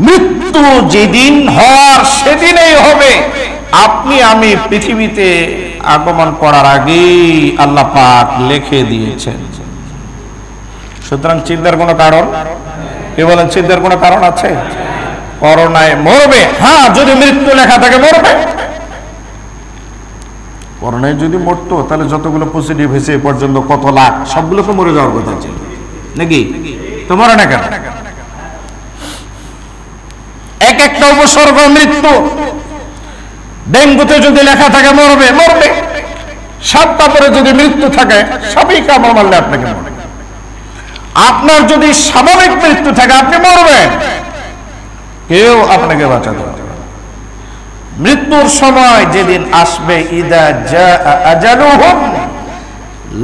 মৃত্যু যেদিন হওয়ার সেদিনেই হবে। আপনি আমি পৃথিবীতে আগমন করার আগেই আল্লাহ পাক লিখে দিয়েছেন। সুতরাং চিন্তার কোনো কারণ, কে বলেন চিন্তার কোনো কারণ আছে? করোনায় মরবে, হ্যাঁ, যদি মৃত্যু লেখা থাকে মরবে। করোনায় যদি মরতো তাহলে যতগুলো পজিটিভ হয়েছে এ পর্যন্ত কত লাখ, সবগুলোকে মরে যাওয়ার কথা ছিল নাকি? তো মরে না কেন? এক একটা উপসর্গ মৃত্যু। ডেঙ্গুতে যদি লেখা থাকে মরবে, মরবে। সাপ কাপড়ে যদি মৃত্যু থাকে, সবই কামড় মারলে আপনাকে মরবে। আপনার যদি স্বাভাবিক মৃত্যু থাকে আপনি মরবেন, কেউ আপনাকে বাঁচাতে পারবে না। মৃত্যুর সময় যেদিন আসবে, ইদা জাআ আজালুহুম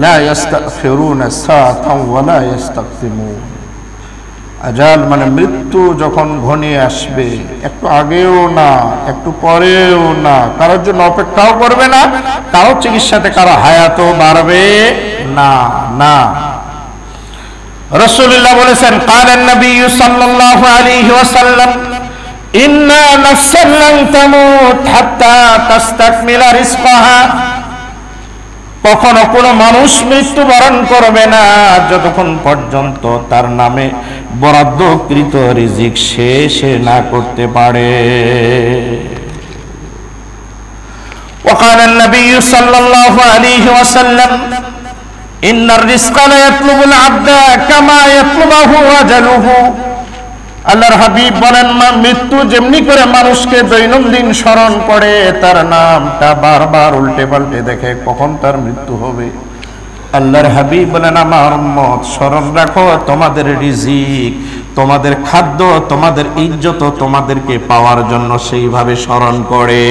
লা ইস্তাগফিরুনা সাআতান ওয়া লা ইস্তাকদিমুন। আজাল মানে মৃত্যু যখন ঘনিয়ে আসবে, একটু আগেও না একটু পরেও না, কারোর জন্য অপেক্ষাও করবে না, কারো চিকিৎসাতে কারো হায়াতও বাড়বে না। না, রাসূলুল্লাহ বলেছেন, কালেন নবী সাল্লাল্লাহু আলাইহি ওয়াসাল্লাম, ইন্না নাফসান লান তামুত হাত্তা তাস্তাকমিলা রিজকাহা। কখনো কোনো মানুষ মৃত্যুবরণ করবে না যতক্ষণ পর্যন্ত তার নামে বরাদ্দকৃত রিজিক শেষ না করতে পারে। وقال النبي صلى الله عليه وسلم إن الرزق لا يطلب العبد كما يطلبه أجله। আল্লাহর হাবিব বলেন, মৃত্যু যেমনি করে মানুষকে দৈনন্দিন স্মরণ করে, তার নামটা বারবার উল্টে পাল্টে দেখে কখন তার মৃত্যু হবে, আল্লাহর হাবিব বলেন আমার উম্মত স্মরণ রাখো তোমাদের রিজিক, তোমাদের খাদ্য, তোমাদের ইজ্জত তোমাদেরকে পাওয়ার জন্য সেইভাবে স্মরণ করে।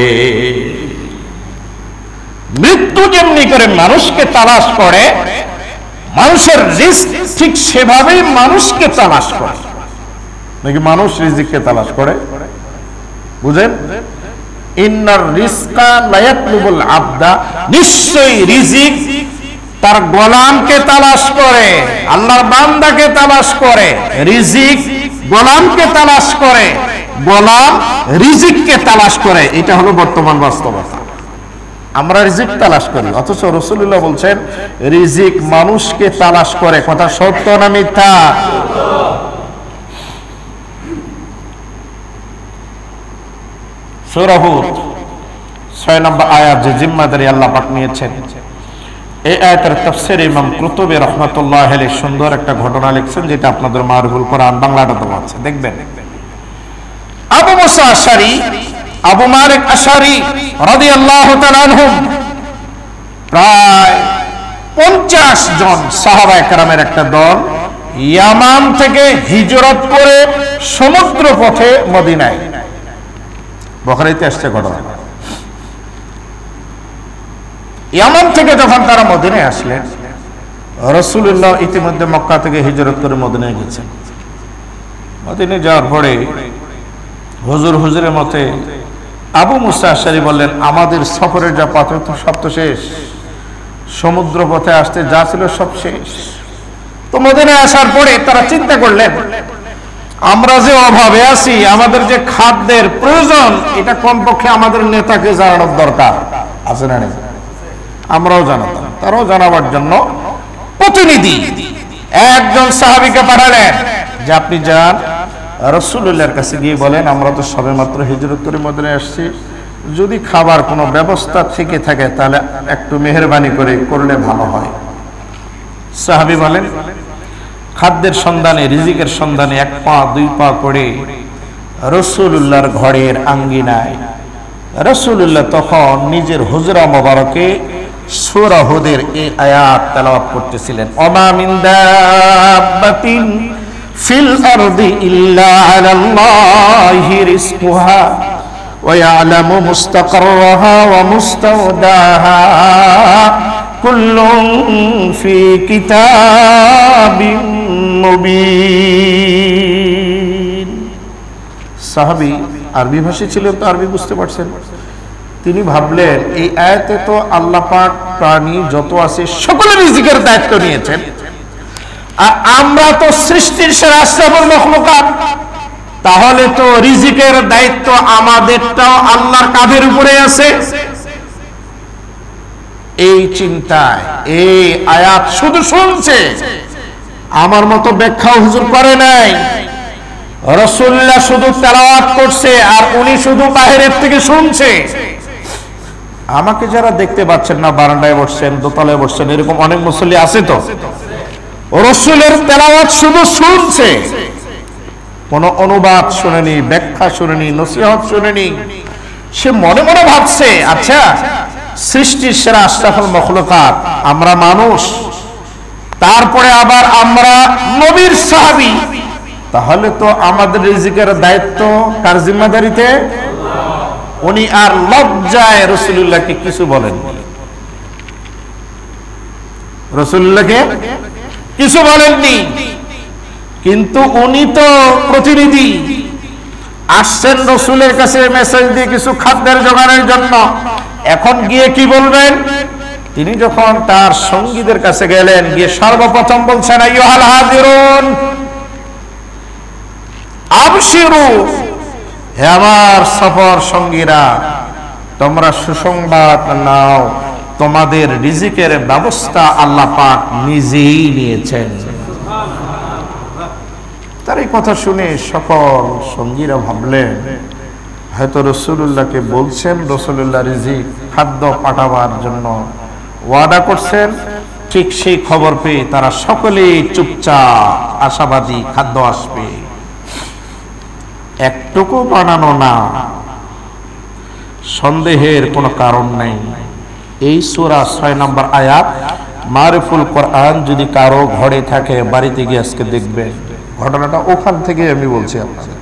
মৃত্যু যেমনি করে মানুষকে তালাশ করে, মানুষের রিস্ক ঠিক সেভাবেই মানুষকে তালাশ করে। নাকি মানুষ রিজিককে তালাশ করে? বুঝেন? ইন্নার রিজকা লা ইয়াতলুবুল আবদা, নিশ্চয়ই রিজিক তার গোলামকে তালাশ করে, আল্লাহর বান্দাকে তালাশ করে। রিজিক গোলামকে তালাশ করে, গোলাম রিজিককে তালাশ করে। এটা হলো বর্তমান বাস্তবতা। আমরা রিজিক তালাশ করি, অথচ রাসূলুল্লাহ বলছেন রিজিক মানুষকে তালাশ করে। কথা সত্য না মিথ্যা? সূরা হুদ 6 নম্বর আয়াত যে জিম্মাদারি আল্লাহ পাক নিয়েছেন, এই আয়াতের তাফসীরে ইমাম কুরতুবী রাহমাতুল্লাহি আলাইহি সুন্দর একটা ঘটনা লিখছেন, যেটা আপনাদের মারুফুল কোরআন বাংলাটা তো আছে, দেখবেন। আবু মুসা আশআরী, আবু মালিক আশআরী রাদিয়াল্লাহু তাআলা আনহুম, প্রায় 50 জন সাহাবায়ে কেরামের একটা দল ইয়ামান থেকে হিজরত করে সমুদ্র পথে মদিনায়, বুখারীতে আসছে ঘটনা। ইয়ামান থেকে যখন তারা মদিনায় আসলেন, রাসূলুল্লাহ ইতিমধ্যে মক্কা থেকে হিজরত করে মদিনায় গেছেন। মদিনায় যাওয়ার পরে হুজুরের মতে আবু মুসা আশআরী বললেন, আমাদের সফরের যা পথ সব তো শেষ, সমুদ্র পথে আসতে যা ছিল সব শেষ। তো মদিনায় আসার পরে তারা চিন্তা করলেন, আমরা যে অভাবে আছি, আমাদের যে খাদ্যের প্রয়োজন, এটা কমপক্ষে আমাদের নেতাকে জানানোর দরকার আছে না? আমরাও জানাতাম, তারাও জানাবার জন্য প্রতিনিধি একজন সাহাবীকে পাঠালেন যে আপনি যান রাসূলুল্লাহর কাছে গিয়ে বলেন আমরা তো সবেমাত্র হিজরত করে মদিনায় আসছি, যদি খাবার কোনো ব্যবস্থা থেকে থাকে তাহলে একটু মেহেরবানি করে করলে ভালো হয়। সাহাবী বলেন, খাদ্যের সন্ধানে, রিজিকের সন্ধানে 1 পা 2 পা করে রাসূলুল্লাহর ঘরের আঙ্গিনায় রাসূলুল্লাহ তখন নিজের হুজরা মোবারকে সূরা হুদের এই আয়াত তেলাওয়াত করতেছিলেন, ওমা মিন দাব্বাতিন ফিল আরদি ইল্লা আলাল্লাহি রিজকুহা ওয়া ইয়ালামু মুস্তাকাররাহা ওয়া মুস্তাওদাহা কুল্লুন ফি কিতাবিন মুবিন। সাহাবী আরবি ভাষী ছিলেন, তো আরবি বুঝতে পারছেন। তিনি ভাবলেন এই আয়াতে তো আল্লাহ পাক প্রাণী যত আছে সকলের রিজিকের দায়িত্ব নিয়েছেন, আর আমরা তো সৃষ্টির সেরা আশরাফুল মাখলুকাত, তাহলে তো রিজিকের দায়িত্ব আমাদেরটাও আল্লাহর কাঁধের উপরে আছে। এই চিন্তায় এই আয়াত শুধু শুনছে, আমার মতো ব্যাখ্যা হুজুর করে নাই, রাসূলুল্লাহ শুধু তেলাওয়াত করছে আর উনি শুধু বাহিরের থেকে শুনছে। আমাকে যারা দেখতে পাচ্ছেন না, বারান্দায় বসছেন, দোতলায় বসছেন, এরকম অনেক মুসল্লি আছে, তো রাসূলের তেলাওয়াত শুধু শুনছে, কোনো অনুবাদ শুনেনি, ব্যাখ্যা শুনেনি, নসিহত শুনেনি। সে মনে মনে ভাবছে, আচ্ছা সৃষ্টির সেরা আশরাফুল মাখলুকাত আমরা মানুষ, তারপরে আবার আমরা নবীর সাহাবী, তাহলে তো আমাদের রিজিকের দায়িত্ব কার জিম্মাদারিতে? উনি আর লজ্জায় রাসূলুল্লাহকে কিছু বলেন, রাসূলুল্লাহকে কিছু বলেননি। কিন্তু উনি তো প্রতিনিধি, আসছেন রাসূলের কাছে মেসেজ দিয়ে কিছু খাদ্যের জোগাড়ের জন্য। এখন গিয়ে কি বলবেন? তিনি যখন তার সঙ্গীদের কাছে গেলেন, গিয়ে সর্বপ্রথম বলছেন, আইয়ুহাল হাজিরুন আবশিরু, হে আমার সফর সঙ্গীরা, তোমরা সুসংবাদ নাও, তোমাদের রিজিকের ব্যবস্থা আল্লাহ পাক নিজেই নিয়েছেন। তার এই কথা শুনে সকল সঙ্গীরা ভাবলেন হয়তো রাসূলুল্লাহকে বলছেন, রাসূলুল্লাহ রিজিক খাদ্য পাঠাবার জন্য ওয়াদা করছেন। ঠিক সেই খবর পেয়ে তারা সকলেই চুপচাপ আশাবাদী, খাদ্য আসবে, একটুকু বানানো না, সন্দেহের কোনো কারণ নেই। এই সূরা 6 নম্বর আয়াত মারিফুল কোরআন যদি কারো ঘরে থাকে বাড়িতে গিয়ে আজকে দেখবেন। ঘটনাটা ওখান থেকে আমি বলছি আপনাদের।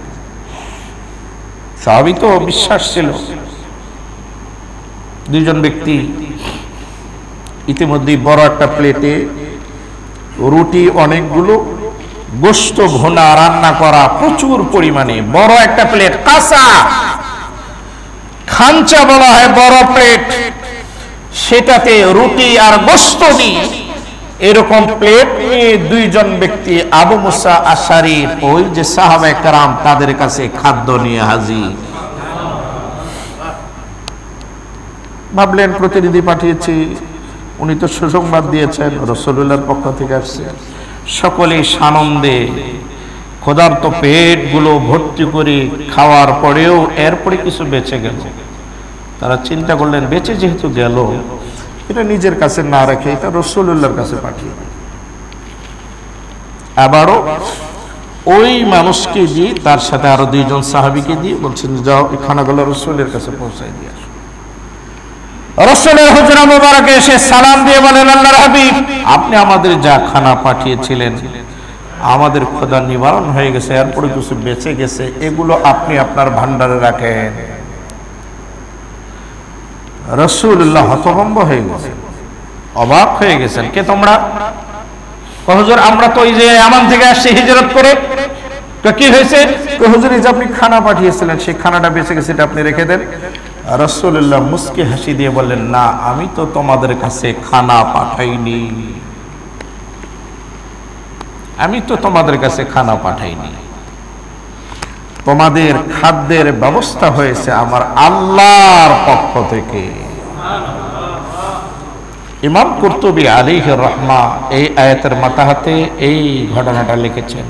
সাহাবী তো বিশ্বাস ছিল। দুইজন ব্যক্তি ইতিমধ্যে বড় একটা প্লেটে রুটি, অনেকগুলো গোশত ভুনা রান্না করা প্রচুর পরিমাণে, বড় একটা প্লেট, কাঁচা খাঞ্চা বলা হয় বড় প্লেট, সেটাতে রুটি আর গোশত দিয়ে এরকম প্লেট নিয়ে দুইজন ব্যক্তি আবু মুসা আশআরী ওই যে সাহাবায়ে কেরাম তাদের কাছে খাদ্য নিয়ে হাজির। ভাবলেন প্রতিনিধি পাঠিয়েছি, উনি তো সুসংবাদ দিয়েছেন, রাসূলুল্লাহর পক্ষ থেকে আসছে। সকলে সানন্দে ক্ষুধার্ত পেটগুলো ভর্তি করে খাওয়ার পরেও এরপরে কিছু বেঁচে গেল। তারা চিন্তা করলেন বেঁচে যেহেতু গেল, এটা নিজের কাছে না রেখে এটা রাসূলুল্লাহর কাছে পাঠিয়ে দিই। আবারও ওই মানুষকে দিয়ে, তার সাথে আরো দুইজন সাহাবীকে দিয়ে বলছেন যাও এই খানাগুলো রাসূলের কাছে পৌঁছায় দিয়ে আসো। রাসূলের হুজরা মুবারকে এসে সালাম দিয়ে বলেন, আল্লাহর হাবিব, আপনি আমাদের যা খানা পাঠিয়েছিলেন আমাদের ক্ষুধা নিবারণ হয়ে গেছে, এরপরে কিছু বেঁচে গেছে, এগুলো আপনি আপনার ভান্ডারে রাখেন। রাসূলুল্লাহ হতভম্ব হয়ে গেছেন, অবাক হয়ে গেছেন। কে তোমরা? হুজুর আমরা তো এই যে ইয়ামান থেকে আসছি হিজরত করে। কি হয়েছে? হুজুর এই যে আপনি খানা পাঠিয়েছিলেন সেই খানাটা বেঁচে গেছে, এটা আপনি রেখে দেন। রাসূলুল্লাহ মুস্কি হাসি দিয়ে বললেন, না, আমি তো তোমাদের কাছে খানা পাঠাইনি, আমি তো তোমাদের কাছে খানা পাঠাইনি, তোমাদের খাদ্যের ব্যবস্থা হয়েছে আমার আল্লাহর পক্ষ থেকে। ইমাম কুরতুবী আলাইহির রাহমা এই আয়াতের মাতাহাতে এই ঘটনাটা লিখেছেন।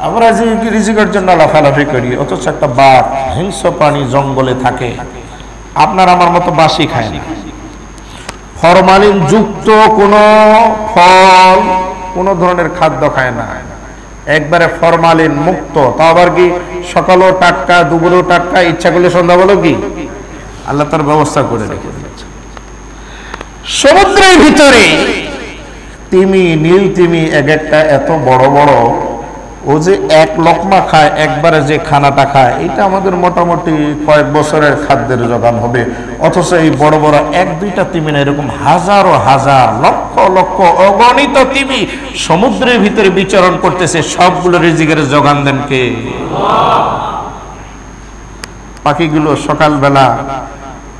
আমরা যে রিজিকের জন্য লাফালাফি করি, অথচ একটা বাঘ হিংস্র প্রাণী জঙ্গলে থাকে, আপনার আমার মতো বাসি খায় না, ফরমালিন যুক্ত কোনো ফল, কোনো ধরনের খাদ্য খায় না, একবারে ফরমালিন মুক্ত। তা আবার কি সকালও টাটকা, দুপুরেও টাটকা, ইচ্ছা করলে সন্ধ্যা বলো কি আল্লাহ তার ব্যবস্থা করে রেখে দিয়েছে। সমুদ্রের ভিতরে তিমি, নীল তিমি এক একটা এত বড় বড়, ও যে এক লোকমা খায়, একবারে যে খানাটা খায়, এটা আমাদের মোটামুটি কয়েক বছরের খাদ্যের যোগান হবে। অথচ এই বড় বড় এক দুইটা তিমি না, এরকম হাজারো হাজার, লক্ষ লক্ষ, অগণিত তিমি সমুদ্রের ভিতরে বিচরণ করতেছে, সবগুলো রিজিকের যোগান দেন কে? পাখিগুলো সকালবেলা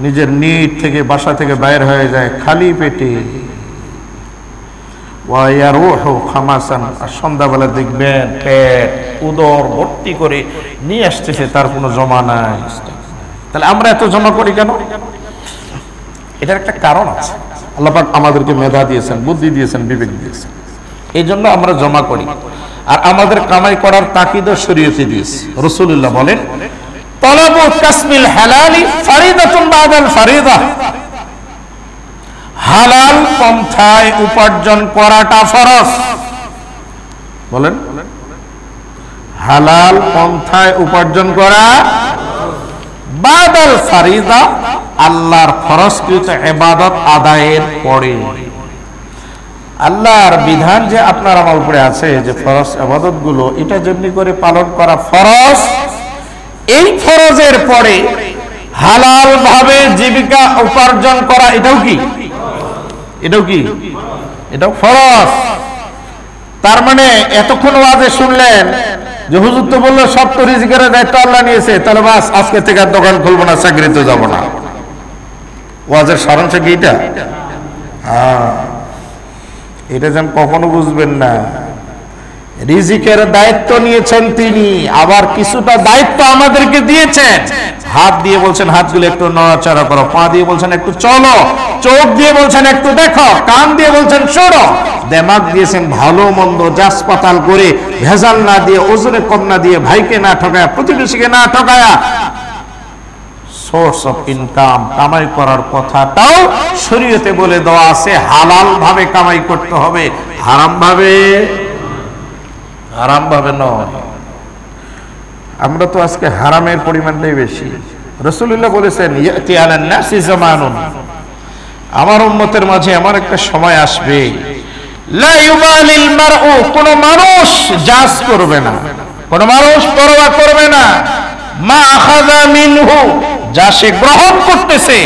নিজের নিট থেকে, বাসা থেকে বাইর হয়ে যায় খালি পেটে, সন্ধ্যাবেলা দেখবেন পেট উদর ভর্তি করে নিয়ে আসতেছে, তার কোনো জমা নাই। তাহলে আমরা এত জমা করি কেন? এটার একটা কারণ আছে। আল্লাহ পাক আমাদেরকে মেধা দিয়েছেন, বুদ্ধি দিয়েছেন, বিবেক দিয়েছেন, এই জন্য আমরা জমা করি। আর আমাদের কামাই করার তাকিদও শরীয়তে দিয়েছে। রাসূলুল্লাহ বলেন, তলাবু কাসবিল হালালি ফারিদাতুন বাদাল ফারিদা, হালাল পন্থায় উপার্জন করাটা ফরজ। বলেন, হালাল পন্থায় উপার্জন করা বাদাল ফারিদা, আল্লাহর ফরজকৃত ইবাদত আদায়ের পরে। আল্লাহর বিধান যে আপনার আমার উপরে আছে, যে ফরজ ইবাদত গুলো, এটা যেমনি করে পালন করা ফরজ, এই ফরজের পরে হালাল ভাবে জীবিকা উপার্জন করা, এটাও কি? এটাও কি? এটাও ফরজ। তার মানে এতক্ষণ ওয়াজে শুনলেন যে হুজুর তো বললো সব তো রিজিকের দায়িত্ব আল্লাহ নিয়েছে, তাহলে বাস আজকে থেকে আর দোকান খুলবো না, চাকরিতে যাব না। ওয়াজের সারাংশ কি এটা? এটা যেন কখনো বুঝবেন না। রিজিকের দায়িত্ব নিয়েছেন তিনি, আবার কিছুটা দায়িত্ব আমাদেরকে দিয়েছেন। হাত দিয়ে বলছেন হাতগুলো একটু নড়াচড়া করো, পা দিয়ে বলছেন একটু চলো, চোখ দিয়ে বলছেন একটু দেখো, কান দিয়ে বলছেন শোনো, দিমাগ দিয়েছেন ভালো মন্দ জাস পাতাল করে, ভেজাল না দিয়ে, ওজনে কম না দিয়ে, ভাইকে না ঠকায়া, প্রতিবেশীকে না ঠকায়া, সোর্স অফ ইনকাম কামাই করার কথাটাও শরীয়তে বলে দেওয়া আছে। হালাল ভাবে কামাই করতে হবে, হারাম ভাবে নয়। আমরা তো আজকে হারামের পরিমাণটাই বেশি। রাসূলুল্লাহ বলেছেন ইয়াতি আলান নাসি জামানুন, আমার উম্মতের মাঝে এমন একটা সময় আসবে, লা ইউবালিল মারউ, কোন মানুষ জাজ করবে না, কোন মানুষ পরোয়া করবে না, মা আখাযা মিনহু, যা সে গ্রহণ করতেছে,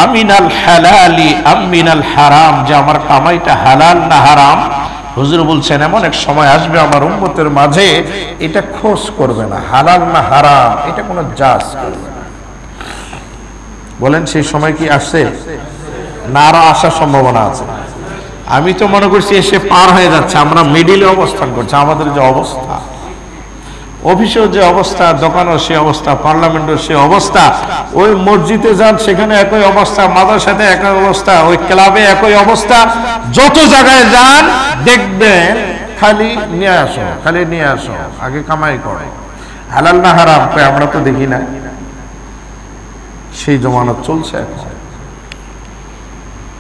আমিনাল হালালি আমিনাল হারাম, যে আমার কামাইটা হালাল না হারাম। হুজুর বলছেন এমন এক সময় আসবে আমার উম্মতের মাঝে, এটা খোঁজ করবে না হালাল না হারাম, এটা কোনো জাজ করবে না। বলেন সেই সময় কি আসছে না আরো আসার সম্ভাবনা আছে? আমি তো মনে করছি এসে পার হয়ে যাচ্ছে, আমরা মিডিলে অবস্থান করছি। আমাদের যে অবস্থা, অফিসেও যে অবস্থা, দোকানেও সে অবস্থা, পার্লামেন্টেও সে অবস্থা, ওই মসজিদে যান সেখানে একই অবস্থা, মাদ্রাসাতে একই অবস্থা, ওই ক্লাবে একই অবস্থা, যত জায়গায় যান দেখবেন খালি নিয়ে আসো, খালি নিয়ে আসো, আগে কামাই করো, হালাল না হারাম আমরা তো দেখি না। সেই জমানা চলছে এখন।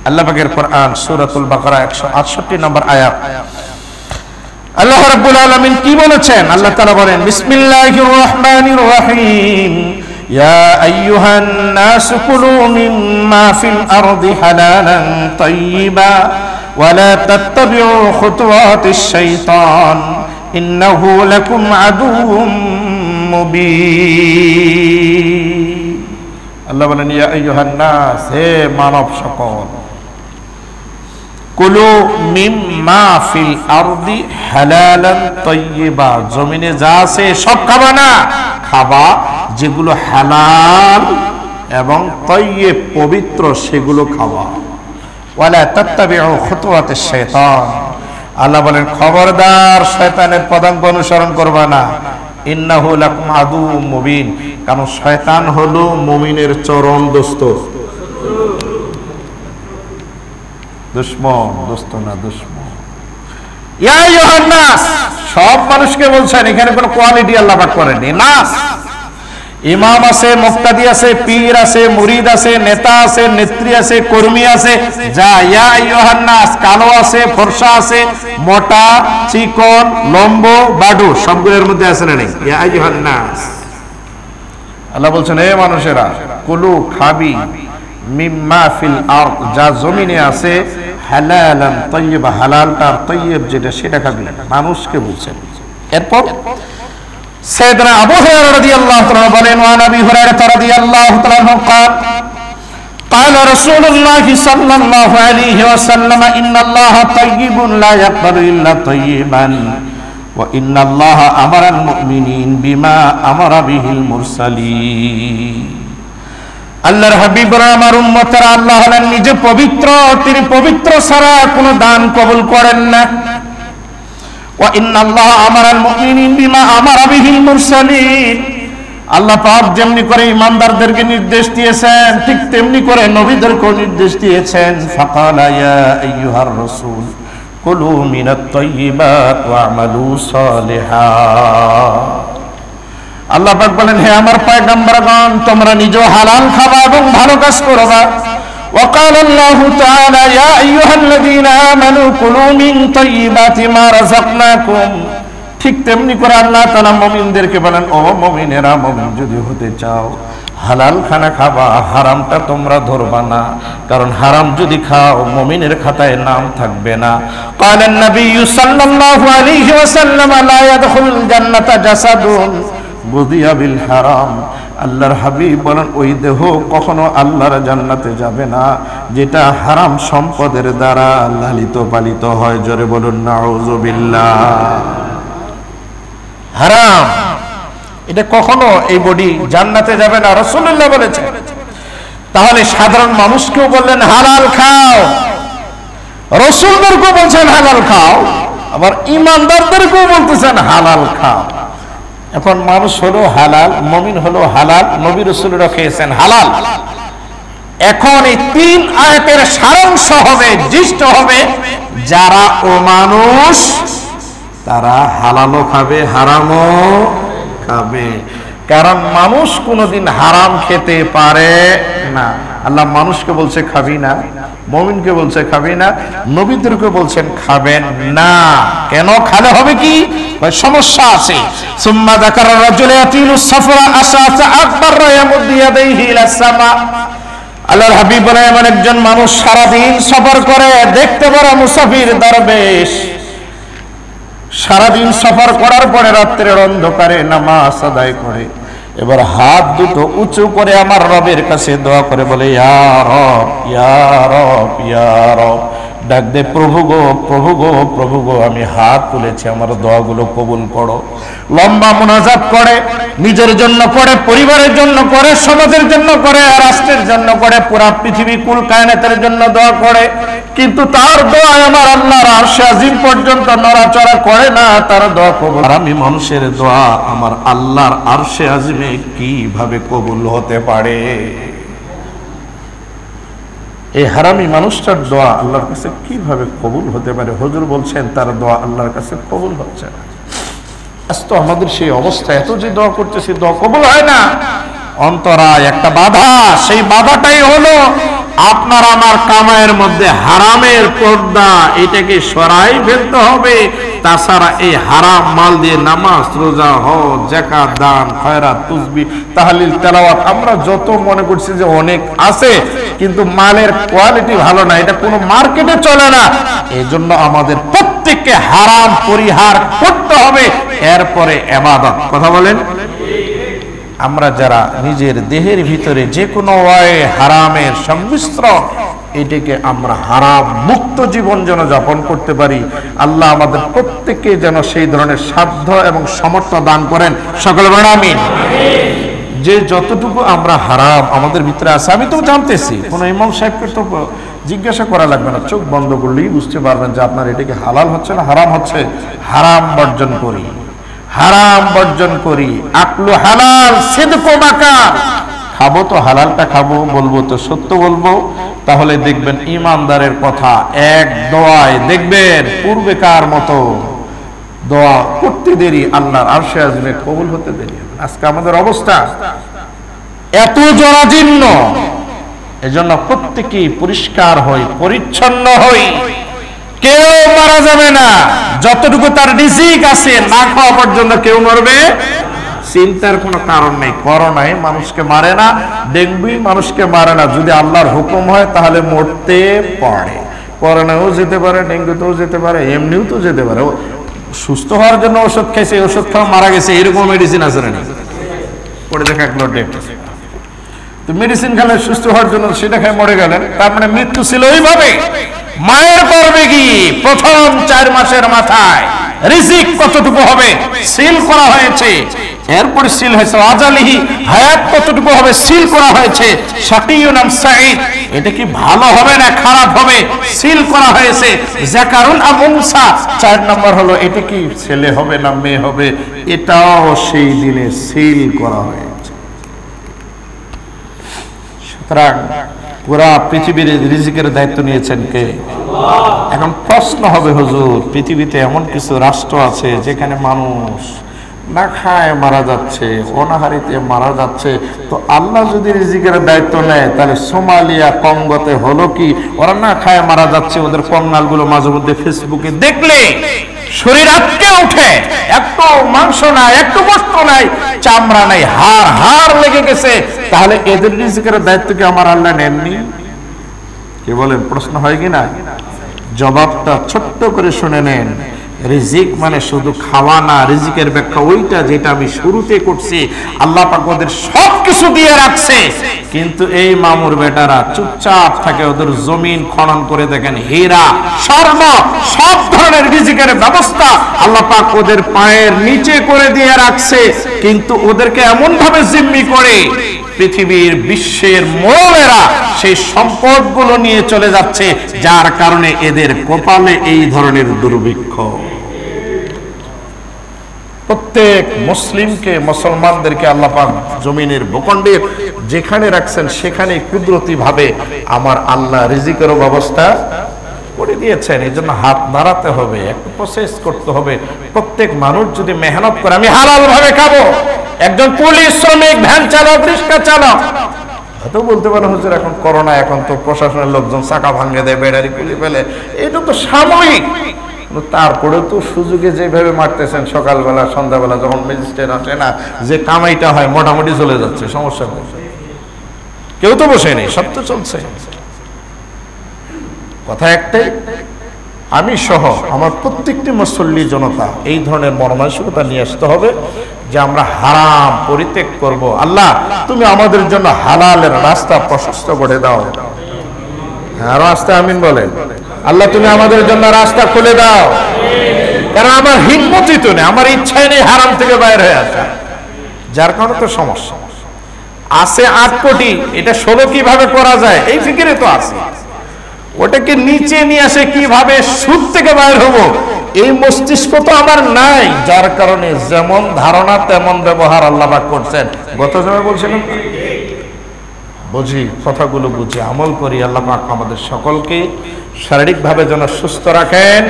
আল্লাহ পাকের কোরআন সূরাতুল বাকারা 168 নম্বর আয়াত, আল্লাহ রাব্বুল আলামিন কি বলেছেন? আল্লাহ তাআলা বলেন বিসমিল্লাহির রহমানির রহিম, ইয়া আইয়ুহান নাস কুলু মিম্মা ফিল আরদি হালালান তাইয়্যিবা ওয়া লা তাত্তাবিউ খুতুওয়াতিশ শাইতান ইন্নাহু লাকুম আদুউম মুবিন। আল্লাহ বলেন ইয়া আইয়ুহান নাস, হে মানব সকল, কুলু মিম্মা ফিল আরদি হালালান তাইয়্যিবা, জমিনে যা আছে সব খাবা না, খাবা যেগুলো হালাল এবং তাইয়্যিব পবিত্র, সেগুলো খাবা। ওয়ালা তাত্তাবিউ খুতুওয়াতিশ শাইতান, আল্লাহ বলেন খবরদার শয়তানের পদাঙ্ক অনুসরণ করবা না। ইন্নাহু লাকুম আদুউম মুবিন, কারণ শয়তান হলো মুমিনের চরম দোস্ত। দুশ্মন, দোস্ত না, দুশ্মন। ইয়া আইয়ুহান নাস, সব মানুষকে বলছেন, এখানে কোনো কোয়ালিটি আল্লাহ পাক করেননি। নাস, ইমাম আছে, মুক্তাদি আছে, পীর আছে, মুরিদ আছে, নেতা আছে, নেত্রী আছে, কর্মী আছে, যা ইয়া আইয়ুহান নাস, কালো আছে, ফর্সা আছে, মোটা, চিকন, লম্বো, বাডু, সবগুলোর মধ্যে আছে না নেই? ইয়া আইয়ুহান নাস, আল্লাহ বলছেন হে মানুষেরা, কুলু খাবি, মিম্মা ফিল আরদ, যা জমিনে আছে, হালালান তাইয়্যিবা, হালালটা আর তাইয়্যিব যেটা সেটা খাবি। মানুষকে বলছেন। এরপর সাইয়েদনা আবু হুরায়রা রাদিয়াল্লাহু তাআলা বলেন, ওয়া নবী হুরায়রা রাদিয়াল্লাহু তাআলা قال قال رسول الله صلى الله عليه وسلم ان الله طيب لا يقبل الا طيبا وان الله امر المؤمنين بما امر به المرسلين। আল্লাহর হাবিবরা, আমার উম্মতেরা, আল্লাহ হলেন নিজে পবিত্র, তিনি পবিত্র ছাড়া কোনো দান কবুল করেন না। ওয়া ইন্নাল্লাহা আমারাল মুমিনিন বিমা আমারা বিহিল মুরসালিন, আল্লাহ পাক যেমনি করে ইমানদারদেরকে নির্দেশ দিয়েছেন, ঠিক তেমনি করে নবীদেরকেও নির্দেশ দিয়েছেন। ফাকালা ইয়া আইয়ুহার রাসূল কুলু মিনাত তাইয়্যিবাত ওয়া আমালু সালিহাত, আল্লাহ পাক বলেন হে আমার পয়গম্বরগণ, তোমরা নিজে হালাল খাবা এবং ভালো কাজ করবা। وقال الله تعالى يا ايها الذين امنوا كلوا من طيبات ما رزقناكم, ঠিক তেমনি করে আল্লাহ তাআলা মুমিনদেরকে বলেন ও মুমিনেরা, মুমিন যদি হতে চাও হালাল খানা খাবা, হারামটা তোমরা ধরবা না, কারণ হারাম যদি খাও মুমিনের খাতায় নাম থাকবে না। قال النبي صلى الله عليه وسلم لا يدخل الجنة جسد বুদিয়া বিল হারাম, আল্লাহর হাবিব বলেন ওই দেহ কখনো আল্লাহর জান্নাতে যাবে না যেটা হারাম সম্পদের দ্বারা লালিত পালিত হয়। জোরে বলুন নাউযুবিল্লাহ। হারাম এটা কখনো এই বডি জান্নাতে যাবে না, রাসূলুল্লাহ বলেছেন। তাহলে সাধারণ মানুষকেও বললেন হালাল খাও, রাসূলদেরকেও বলছেন হালাল খাও, আবার ইমানদারদেরকেও বলতেছেন হালাল খাও। এখন মানুষ হলো হালাল, মুমিন হলো হালাল, নবী রাসূলরা খেয়েছেন হালাল। এখন এই 3 আয়াতের সারাংশ হবে, জিষ্ট হবে, যারা ও মানুষ তারা হালালও খাবে হারামও খাবে। কারণ মানুষ কোনোদিন হারাম খেতে পারে না। আল্লাহ মানুষকে বলছে খাবি না, মুমিনকে বলছে খাবি না, নবীদেরকে বলছেন খাবেন না। কেন? খালে হবে কি? সমস্যা আছে। সুম্মা যাকারা রাজুলা ইয়াতিলুস সাফরা আশআসা আকবার ইয়ামুদ্দু ইয়াদাইহি ইলাস সামা। আল্লাহর হাবিব বলেন, এমন একজন মানুষ সারাদিন সফর করে, দেখতে পারা মুসাফির দরবেশ, সারাদিন সফর করার পরে রাত্রের অন্ধকারে নামাজ আদায় করে, এবার হাত দুটো উঁচু করে আমার রবের কাছে দোয়া করে বলে, ইয়া রব, ইয়া রব, ইয়া রব। ডাক দে, প্রভু গো, প্রভু গো, প্রভু গো, আমি হাত তুলেছি, আমার দোয়াগুলো কবুল করো। লম্বা মুনাজাত করে, নিজের জন্য করে, পরিবারের জন্য করে, সমাজের জন্য করে, রাষ্ট্রের জন্য করে, পুরা পৃথিবী কুল কায়নাতের জন্য দোয়া করে। কিন্তু তার দোয়া আমার আল্লাহর আরশে আজিম পর্যন্ত নড়াচড়া করে না, তার দোয়া কবুল। আর আমি মানুষের দোয়া আমার আল্লাহর আরশে আজিমে কিভাবে কবুল হতে পারে? এই হারামি মানুষটার দোয়া আল্লাহর কাছে কিভাবে কবুল হতে পারে? হুজুর বলছেন তার দোয়া আল্লাহর কাছে কবুল হচ্ছে না। আজ তো আমাদের সেই অবস্থা, এত যে দোয়া করতেছি দোয়া কবুল হয় না। অন্তরায় একটা বাধা, সেই বাধাটাই হলো আপনার আমার কামাইয়ের মধ্যে হারামের পর্দা, এটাকে সরাই ফেলতে হবে। তাছাড়া এই হারাম মাল দিয়ে নামাজ, রোজা, হজ, যাকাত, দান, খয়রাত, তাসবিহ, তাহলিল, তেলাওয়াত আমরা যত মনে করছি যে অনেক আছে, কিন্তু মালের কোয়ালিটি ভালো না, এটা কোনো মার্কেটে চলে না। এজন্য আমাদের প্রত্যেককে হারাম পরিহার করতে হবে, এরপরে ইবাদত। কথা বলেন। আমরা যারা নিজের দেহের ভিতরে যে কোনো হারামের সংমিশ্রণ, এটাকে আমরা হারাম মুক্ত জীবন যেন যাপন করতে পারি, আল্লাহ আমাদের প্রত্যেককে যেন সেই ধরনের সাধ্য এবং সামর্থ্য দান করেন। সকলে বলেন আমিন। যে যতটুকু আমরা হারাম আমাদের ভিতরে আছে, আমি তো জানতেছি, কোন ইমাম সাহেবকে তো জিজ্ঞাসা করা লাগবে না, চোখ বন্ধ করলেই বুঝতে পারবেন যে আপনার এটাকে হালাল হচ্ছে না হারাম হচ্ছে। হারাম বর্জন করি, হারাম বর্জন করি। আকলু হালাল সিদকু মাকার, খাবো তো হালালটা খাবো, বলবো তো সত্য বলবো, তাহলে দেখবেন ইমানদারের কথা এক দোয়ায় দেখবেন পূর্বেকার মতো দোয়া করতে দেরি আল্লাহর আরশে আজিমে কবুল হতে দেরি। আজকে আমাদের অবস্থা এত জরাজীর্ণ, এজন্য প্রত্যেকেই পরিষ্কার হই, পরিচ্ছন্ন হই। কেউ মারা যাবে না, যতটুকু তার রিজিক আছে না খাওয়া পর্যন্ত কেউ মরবে, চিন্তার কোনো কারণ নেই। করোনায় মানুষকে মারে না, ডেঙ্গুই মানুষকে মারে না। যদি আল্লাহর হুকুম হয় তাহলে মরতে পারে। করোনাও যেতে পারে, ডেঙ্গুতেও যেতে পারে, এমনিও তো যেতে পারে। সুস্থ হওয়ার জন্য ওষুধ খাইছে, ওষুধ খাওয়া মারা গেছে, এরকম মেডিসিন আছে না? পড়ে দেখা এক ডেট, তো মেডিসিন খেলে সুস্থ হওয়ার জন্য সেটা খেয়ে মরে গেলেন, তার মানে মৃত্যু ছিল ওইভাবে। মায়ের গর্ভে কি প্রথম 4 মাসের মাথায় রিজিক কতটুকু হবে সিল করা হয়েছে, এরপরে সিল হয়েছে আজালিহি, হায়াত কতটুকু হবে সিল করা হয়েছে। শাকিয়ুন আম সাঈদ, এটা কি ভালো হবে না খারাপ হবে সিল করা হয়েছে। যাকারুন আম উনসা, 4 নম্বর হলো এটা কি ছেলে হবে না মেয়ে হবে, এটাও সেই দিনে সিল করা হয়েছে। সুতরাং পুরা পৃথিবীর রিজিকের দায়িত্ব নিয়েছেন কে? আল্লাহ। এখন প্রশ্ন হবে, হুজুর পৃথিবীতে এমন কিছু রাষ্ট্র আছে যেখানে মানুষ না খায় মারা যাচ্ছে, অনাহারিতে মারা যাচ্ছে, তো আল্লাহ যদি রিজিকের দায়িত্ব নেয় তাহলে সোমালিয়া, কঙ্গোতে হলো কি, ওরা না খায় মারা যাচ্ছে, ওদের কঙ্গালগুলো মাঝে মধ্যে ফেসবুকে দেখলে শরীর আটকে ওঠে, একটু মাংস নাই, একটু গোশত নাই, চামড়া নাই, হাড় লেগে গেছে, তাহলে এদের রিজিকের দায়িত্ব কি আমার আল্লাহ নেননি? কি বলেন? প্রশ্ন হয় কি না? জবাবটা ছোট্ট করে শুনে নেন। রিজিক মানে শুধু খাওয়া না, রিজিকের ব্যাখ্যা ওইটা যেটা আমি শুরুতে করছি। আল্লাহ পাক ওদের সবকিছু দিয়ে রাখছে, কিন্তু এই মামুর বেটারা চুপচাপ থাকে। ওদের জমিন খনন করে দেখেন, হীরা, স্বর্ণ, সব ধরনের রিজিকের ব্যবস্থা আল্লাহ পাক ওদের পায়ের নিচে করে দিয়ে রাখছে, কিন্তু ওদেরকে এমন ভাবে জিম্মি করে পৃথিবীর বিশ্বের মোড়লেরা সেই সম্পদগুলো নিয়ে চলে যাচ্ছে, যার কারণে এদের কপালে এই ধরনের দুর্ভিক্ষ। প্রত্যেক মুসলিমকে, মুসলমানদেরকে আল্লাহ পাক জমিনের ভূখণ্ডের যেখানে রাখছেন সেখানে কুদরতি ভাবে আমার আল্লাহ রিজিকেরও ব্যবস্থা করে দিয়েছেন। এই জন্য হাত নাড়াতে হবে, একটু প্রসেস করতে হবে। প্রত্যেক মানুষ যদি মেহনত করে, আমি হালাল ভাবে খাবো। একজন পুলিশ, শ্রমিক, ভ্যান চালক, রিক্সা চালক হয়তো বলতে পারে হুজুর এখন করোনা, এখন তো প্রশাসনের লোকজন চাকা ভাঙে দেয়, ব্যাটারি খুলে ফেলে, এটা তো সাময়িক। তারপরে তো সুযোগে যেভাবে মারতেছেন, সকালবেলা সন্ধ্যাবেলা যখন ম্যাজিস্ট্রেট আসে না, যে কামাইটা হয় মোটামুটি চলে যাচ্ছে, সমস্যা নেই, কেউ তো বসে নেই, সব তো চলছে। কথা একটাই, আমি সহ আমার প্রত্যেকটি মুসল্লি জনতা এই ধরনের মর্মানসিকতা নিয়ে আসতে হবে যে আমরা হারাম পরিত্যাগ করব। আল্লাহ তুমি আমাদের জন্য হালালের রাস্তা প্রশস্ত করে দাও। হ্যাঁ, রাস্তা আমিন বলেন। আল্লাহ তুমি আমাদের জন্য রাস্তা খুলে দাও, কারণ আমার হিম্মতই তো নেই, আমার ইচ্ছাই নেই হারাম থেকে বাইরে হয়ে আসা, যার কারণে তো সমস্যা আছে। 8 কোটি, এটা 16 কিভাবে করা যায় এই ফিকিরে তো আছে। ওটাকে নিচে নিয়ে আসে কিভাবে সুদ থেকে বাইর হবো এই মস্তিষ্ক তো আমার নাই, যার কারণে যেমন ধারণা তেমন ব্যবহার আল্লাহ পাক করছেন। গত সময় বলছিলাম, বুঝি কথাগুলো বুঝে আমল করি। আল্লাহ পাক আমাদের সকলকে শারীরিকভাবে যেন সুস্থ রাখেন,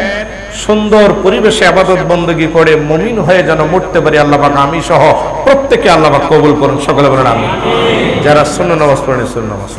সুন্দর পরিবেশে ইবাদত বندگی করে মুমিন হয়ে যেন মরতে পারি। আল্লাহ পাক আমি সহ প্রত্যেককে আল্লাহ পাক কবুল করুন, সকলে বলেন আমিন। যারা সুন্নাত নামাজ পড়েন সুন্নাত নামাজ